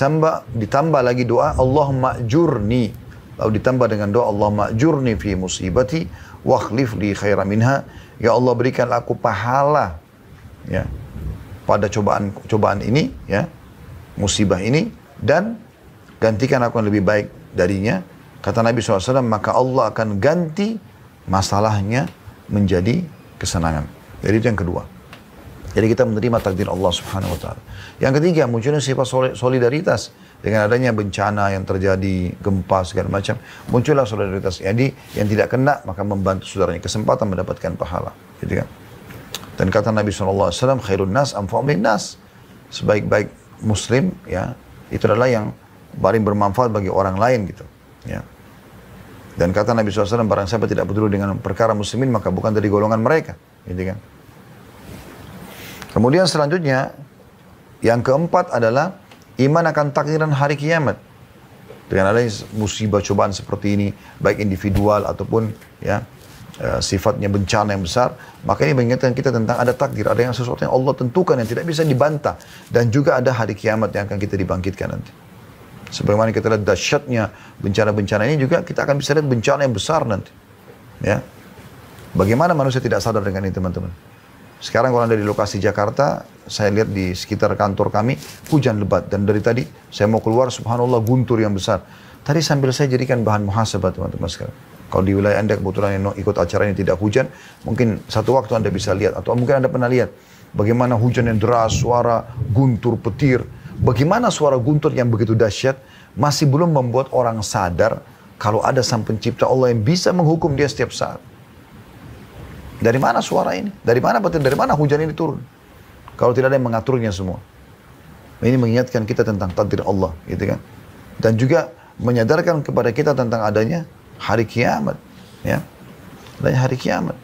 S1: ditambah lagi doa Allahumma ajurni. Lalu ditambah dengan doa Allahumma ajurni fi musibati wa akhlif li khaira minha. Ya Allah berikanlah aku pahala ya pada cobaan ini ya, musibah ini, dan gantikan aku yang lebih baik darinya. Kata Nabi SAW, maka Allah akan ganti masalahnya menjadi kesenangan. Jadi itu yang kedua. Jadi kita menerima takdir Allah Subhanahu wa Ta'ala. Yang ketiga, munculnya sifat solidaritas. Dengan adanya bencana yang terjadi, gempa segala macam, muncullah solidaritas. Jadi yang tidak kena maka membantu saudaranya, kesempatan mendapatkan pahala. Gitu kan? Dan kata Nabi SAW, khairun nas anfa'um lin nas. Sebaik-baik muslim ya, itu adalah yang paling bermanfaat bagi orang lain gitu. Ya. Dan kata Nabi SAW, barang siapa tidak peduli dengan perkara muslimin maka bukan dari golongan mereka. Gitu kan? Kemudian selanjutnya, yang keempat adalah iman akan takdiran hari kiamat. Dengan adanya musibah cobaan seperti ini, baik individual ataupun ya sifatnya bencana yang besar, maka ini mengingatkan kita tentang ada takdir, ada yang sesuatu yang Allah tentukan yang tidak bisa dibantah, dan juga ada hari kiamat yang akan kita dibangkitkan nanti. Sebagaimana kita lihat dahsyatnya bencana-bencana ini, juga kita akan bisa lihat bencana yang besar nanti. Ya, bagaimana manusia tidak sadar dengan ini, teman-teman? Sekarang kalau Anda di lokasi Jakarta, saya lihat di sekitar kantor kami, hujan lebat. Dan dari tadi, saya mau keluar, subhanallah, guntur yang besar. Tadi sambil saya jadikan bahan muhasabah, teman-teman sekalian. Kalau di wilayah Anda kebetulan yang ikut acara ini tidak hujan, mungkin satu waktu Anda bisa lihat, atau mungkin Anda pernah lihat, bagaimana hujan yang deras, suara guntur, petir. Bagaimana suara guntur yang begitu dahsyat, masih belum membuat orang sadar, kalau ada Sang Pencipta Allah yang bisa menghukum dia setiap saat. Dari mana suara ini? Dari mana petir? Dari mana hujan ini turun? Kalau tidak ada yang mengaturnya semua. Ini mengingatkan kita tentang takdir Allah, gitu kan? Dan juga menyadarkan kepada kita tentang adanya hari kiamat, ya. Adanya hari kiamat.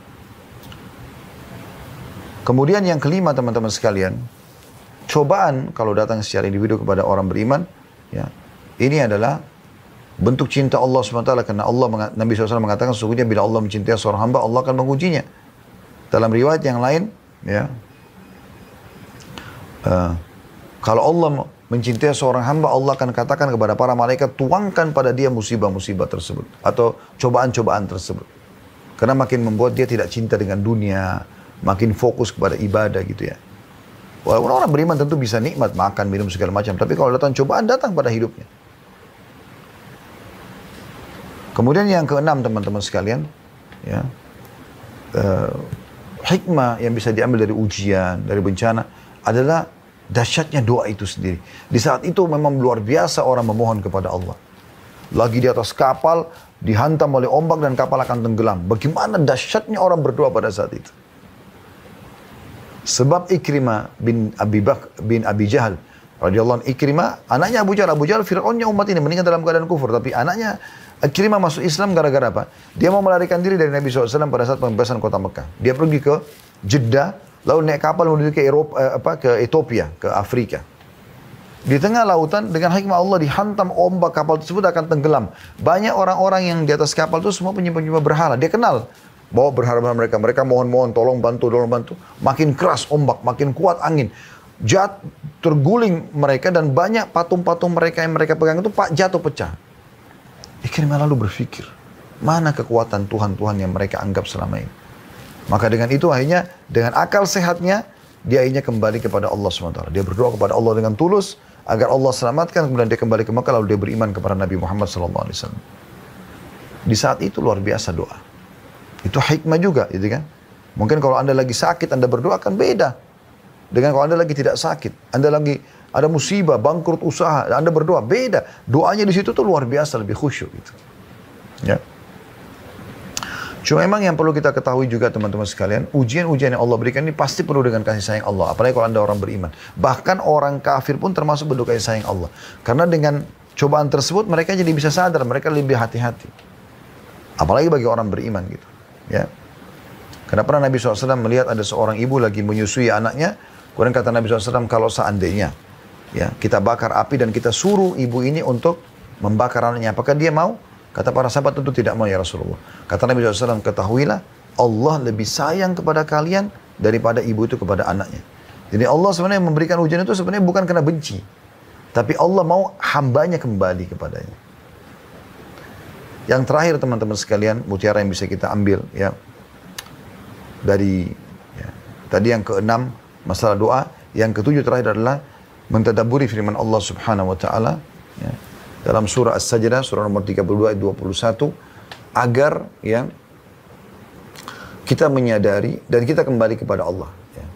S1: Kemudian yang kelima, teman-teman sekalian, cobaan kalau datang secara individu kepada orang beriman, ya, ini adalah bentuk cinta Allah SWT, karena Nabi SAW mengatakan sesungguhnya bila Allah mencintai seorang hamba, Allah akan mengujinya. Dalam riwayat yang lain, ya, kalau Allah mencintai seorang hamba, Allah akan katakan kepada para malaikat, tuangkan pada dia musibah-musibah tersebut atau cobaan-cobaan tersebut. Karena makin membuat dia tidak cinta dengan dunia, makin fokus kepada ibadah gitu ya. Walaupun orang beriman tentu bisa nikmat makan, minum segala macam, tapi kalau datang cobaan, datang pada hidupnya. Kemudian yang keenam, teman-teman sekalian, ya, hikmah yang bisa diambil dari ujian, dari bencana adalah dahsyatnya doa itu sendiri. Di saat itu memang luar biasa orang memohon kepada Allah. Lagi di atas kapal, dihantam oleh ombak dan kapal akan tenggelam. Bagaimana dahsyatnya orang berdoa pada saat itu. Sebab Ikrimah bin Abi Jahal radhiyallahu anhu, Ikrimah anaknya Abu Jahal Fir'aunnya umat ini, meninggal dalam keadaan kufur, tapi anaknya Ikrimah masuk Islam gara-gara apa? Dia mau melarikan diri dari Nabi SAW pada saat pembebasan kota Mekah. Dia pergi ke Jeddah lalu naik kapal menuju ke Eropa, ke Ethiopia, ke Afrika. Di tengah lautan dengan hikmah Allah dihantam ombak, kapal tersebut akan tenggelam. Banyak orang-orang yang di atas kapal itu semua penyembah berhala. Dia kenal bawa berhala mereka. Mereka mohon-mohon tolong bantu, tolong bantu. Makin keras ombak, makin kuat angin. Terguling mereka dan banyak patung-patung mereka yang mereka pegang itu jatuh pecah. Ikrimah lalu berpikir, mana kekuatan Tuhan-Tuhan yang mereka anggap selama ini. Maka dengan itu akhirnya dengan akal sehatnya dia akhirnya kembali kepada Allah SWT. Dia berdoa kepada Allah dengan tulus agar Allah selamatkan, kemudian dia kembali ke Makkah lalu dia beriman kepada Nabi Muhammad SAW. Di saat itu luar biasa doa. Itu hikmah juga, gitu kan? Mungkin kalau Anda lagi sakit, Anda berdoa kan beda. Dengan kalau Anda lagi tidak sakit, Anda lagi ada musibah, bangkrut usaha, Anda berdoa beda. Doanya di situ tuh luar biasa, lebih khusyuk gitu. Ya. Cuma memang yang perlu kita ketahui juga teman-teman sekalian, ujian-ujian yang Allah berikan ini pasti penuh dengan kasih sayang Allah. Apalagi kalau Anda orang beriman. Bahkan orang kafir pun termasuk bentuk kasih sayang Allah. Karena dengan cobaan tersebut mereka jadi bisa sadar, mereka lebih hati-hati. Apalagi bagi orang beriman gitu. Ya. Karena pernah Nabi SAW melihat ada seorang ibu lagi menyusui anaknya. Kemudian kata Nabi SAW, kalau seandainya ya, kita bakar api dan kita suruh ibu ini untuk membakar anaknya, apakah dia mau? Kata para sahabat tentu tidak mau ya Rasulullah. Kata Nabi SAW, ketahuilah Allah lebih sayang kepada kalian daripada ibu itu kepada anaknya. Jadi Allah sebenarnya memberikan ujian itu sebenarnya bukan karena benci. Tapi Allah mau hambanya kembali kepadanya. Yang terakhir teman-teman sekalian, mutiara yang bisa kita ambil ya. Dari ya, tadi yang keenam masalah doa. Yang ketujuh terakhir adalah mentadaburi firman Allah Subhanahu wa taala ya. Dalam surah As-Sajdah, surah nomor 32 ayat 21, agar ya kita menyadari dan kita kembali kepada Allah. Ya.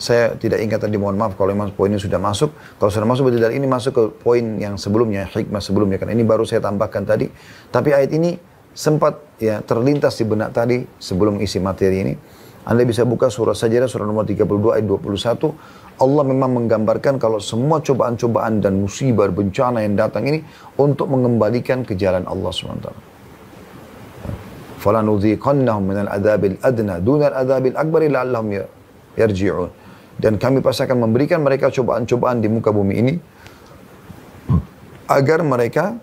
S1: Saya tidak ingat tadi, mohon maaf kalau memang poin ini sudah masuk. Kalau sudah masuk, berarti dari ini masuk ke poin yang sebelumnya, hikmah sebelumnya. Karena ini baru saya tambahkan tadi. Tapi ayat ini sempat ya terlintas di benak tadi sebelum isi materi ini. Anda bisa buka surah Sajdah, surah nomor 32 ayat 21. Allah memang menggambarkan kalau semua cobaan-cobaan dan musibah, bencana yang datang ini untuk mengembalikan ke jalan Allah SWT. فَلَنُذِيقَنَّهُمْ مِنَ الْعَذَابِ الْأَدْنَى دُونَ الْعَذَابِ الْأَكْبَرِ لَعَلَّهُمْ يَرْجِعُونَ. Dan kami pasti akan memberikan mereka cobaan-cobaan di muka bumi ini agar mereka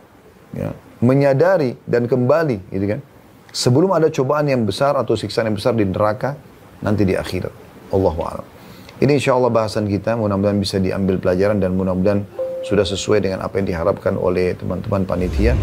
S1: ya, menyadari dan kembali, gitu kan? Sebelum ada cobaan yang besar atau siksaan yang besar di neraka nanti di akhirat. Allahu a'lam. Ini insya Allah bahasan kita, mudah-mudahan bisa diambil pelajaran dan mudah-mudahan sudah sesuai dengan apa yang diharapkan oleh teman-teman panitia.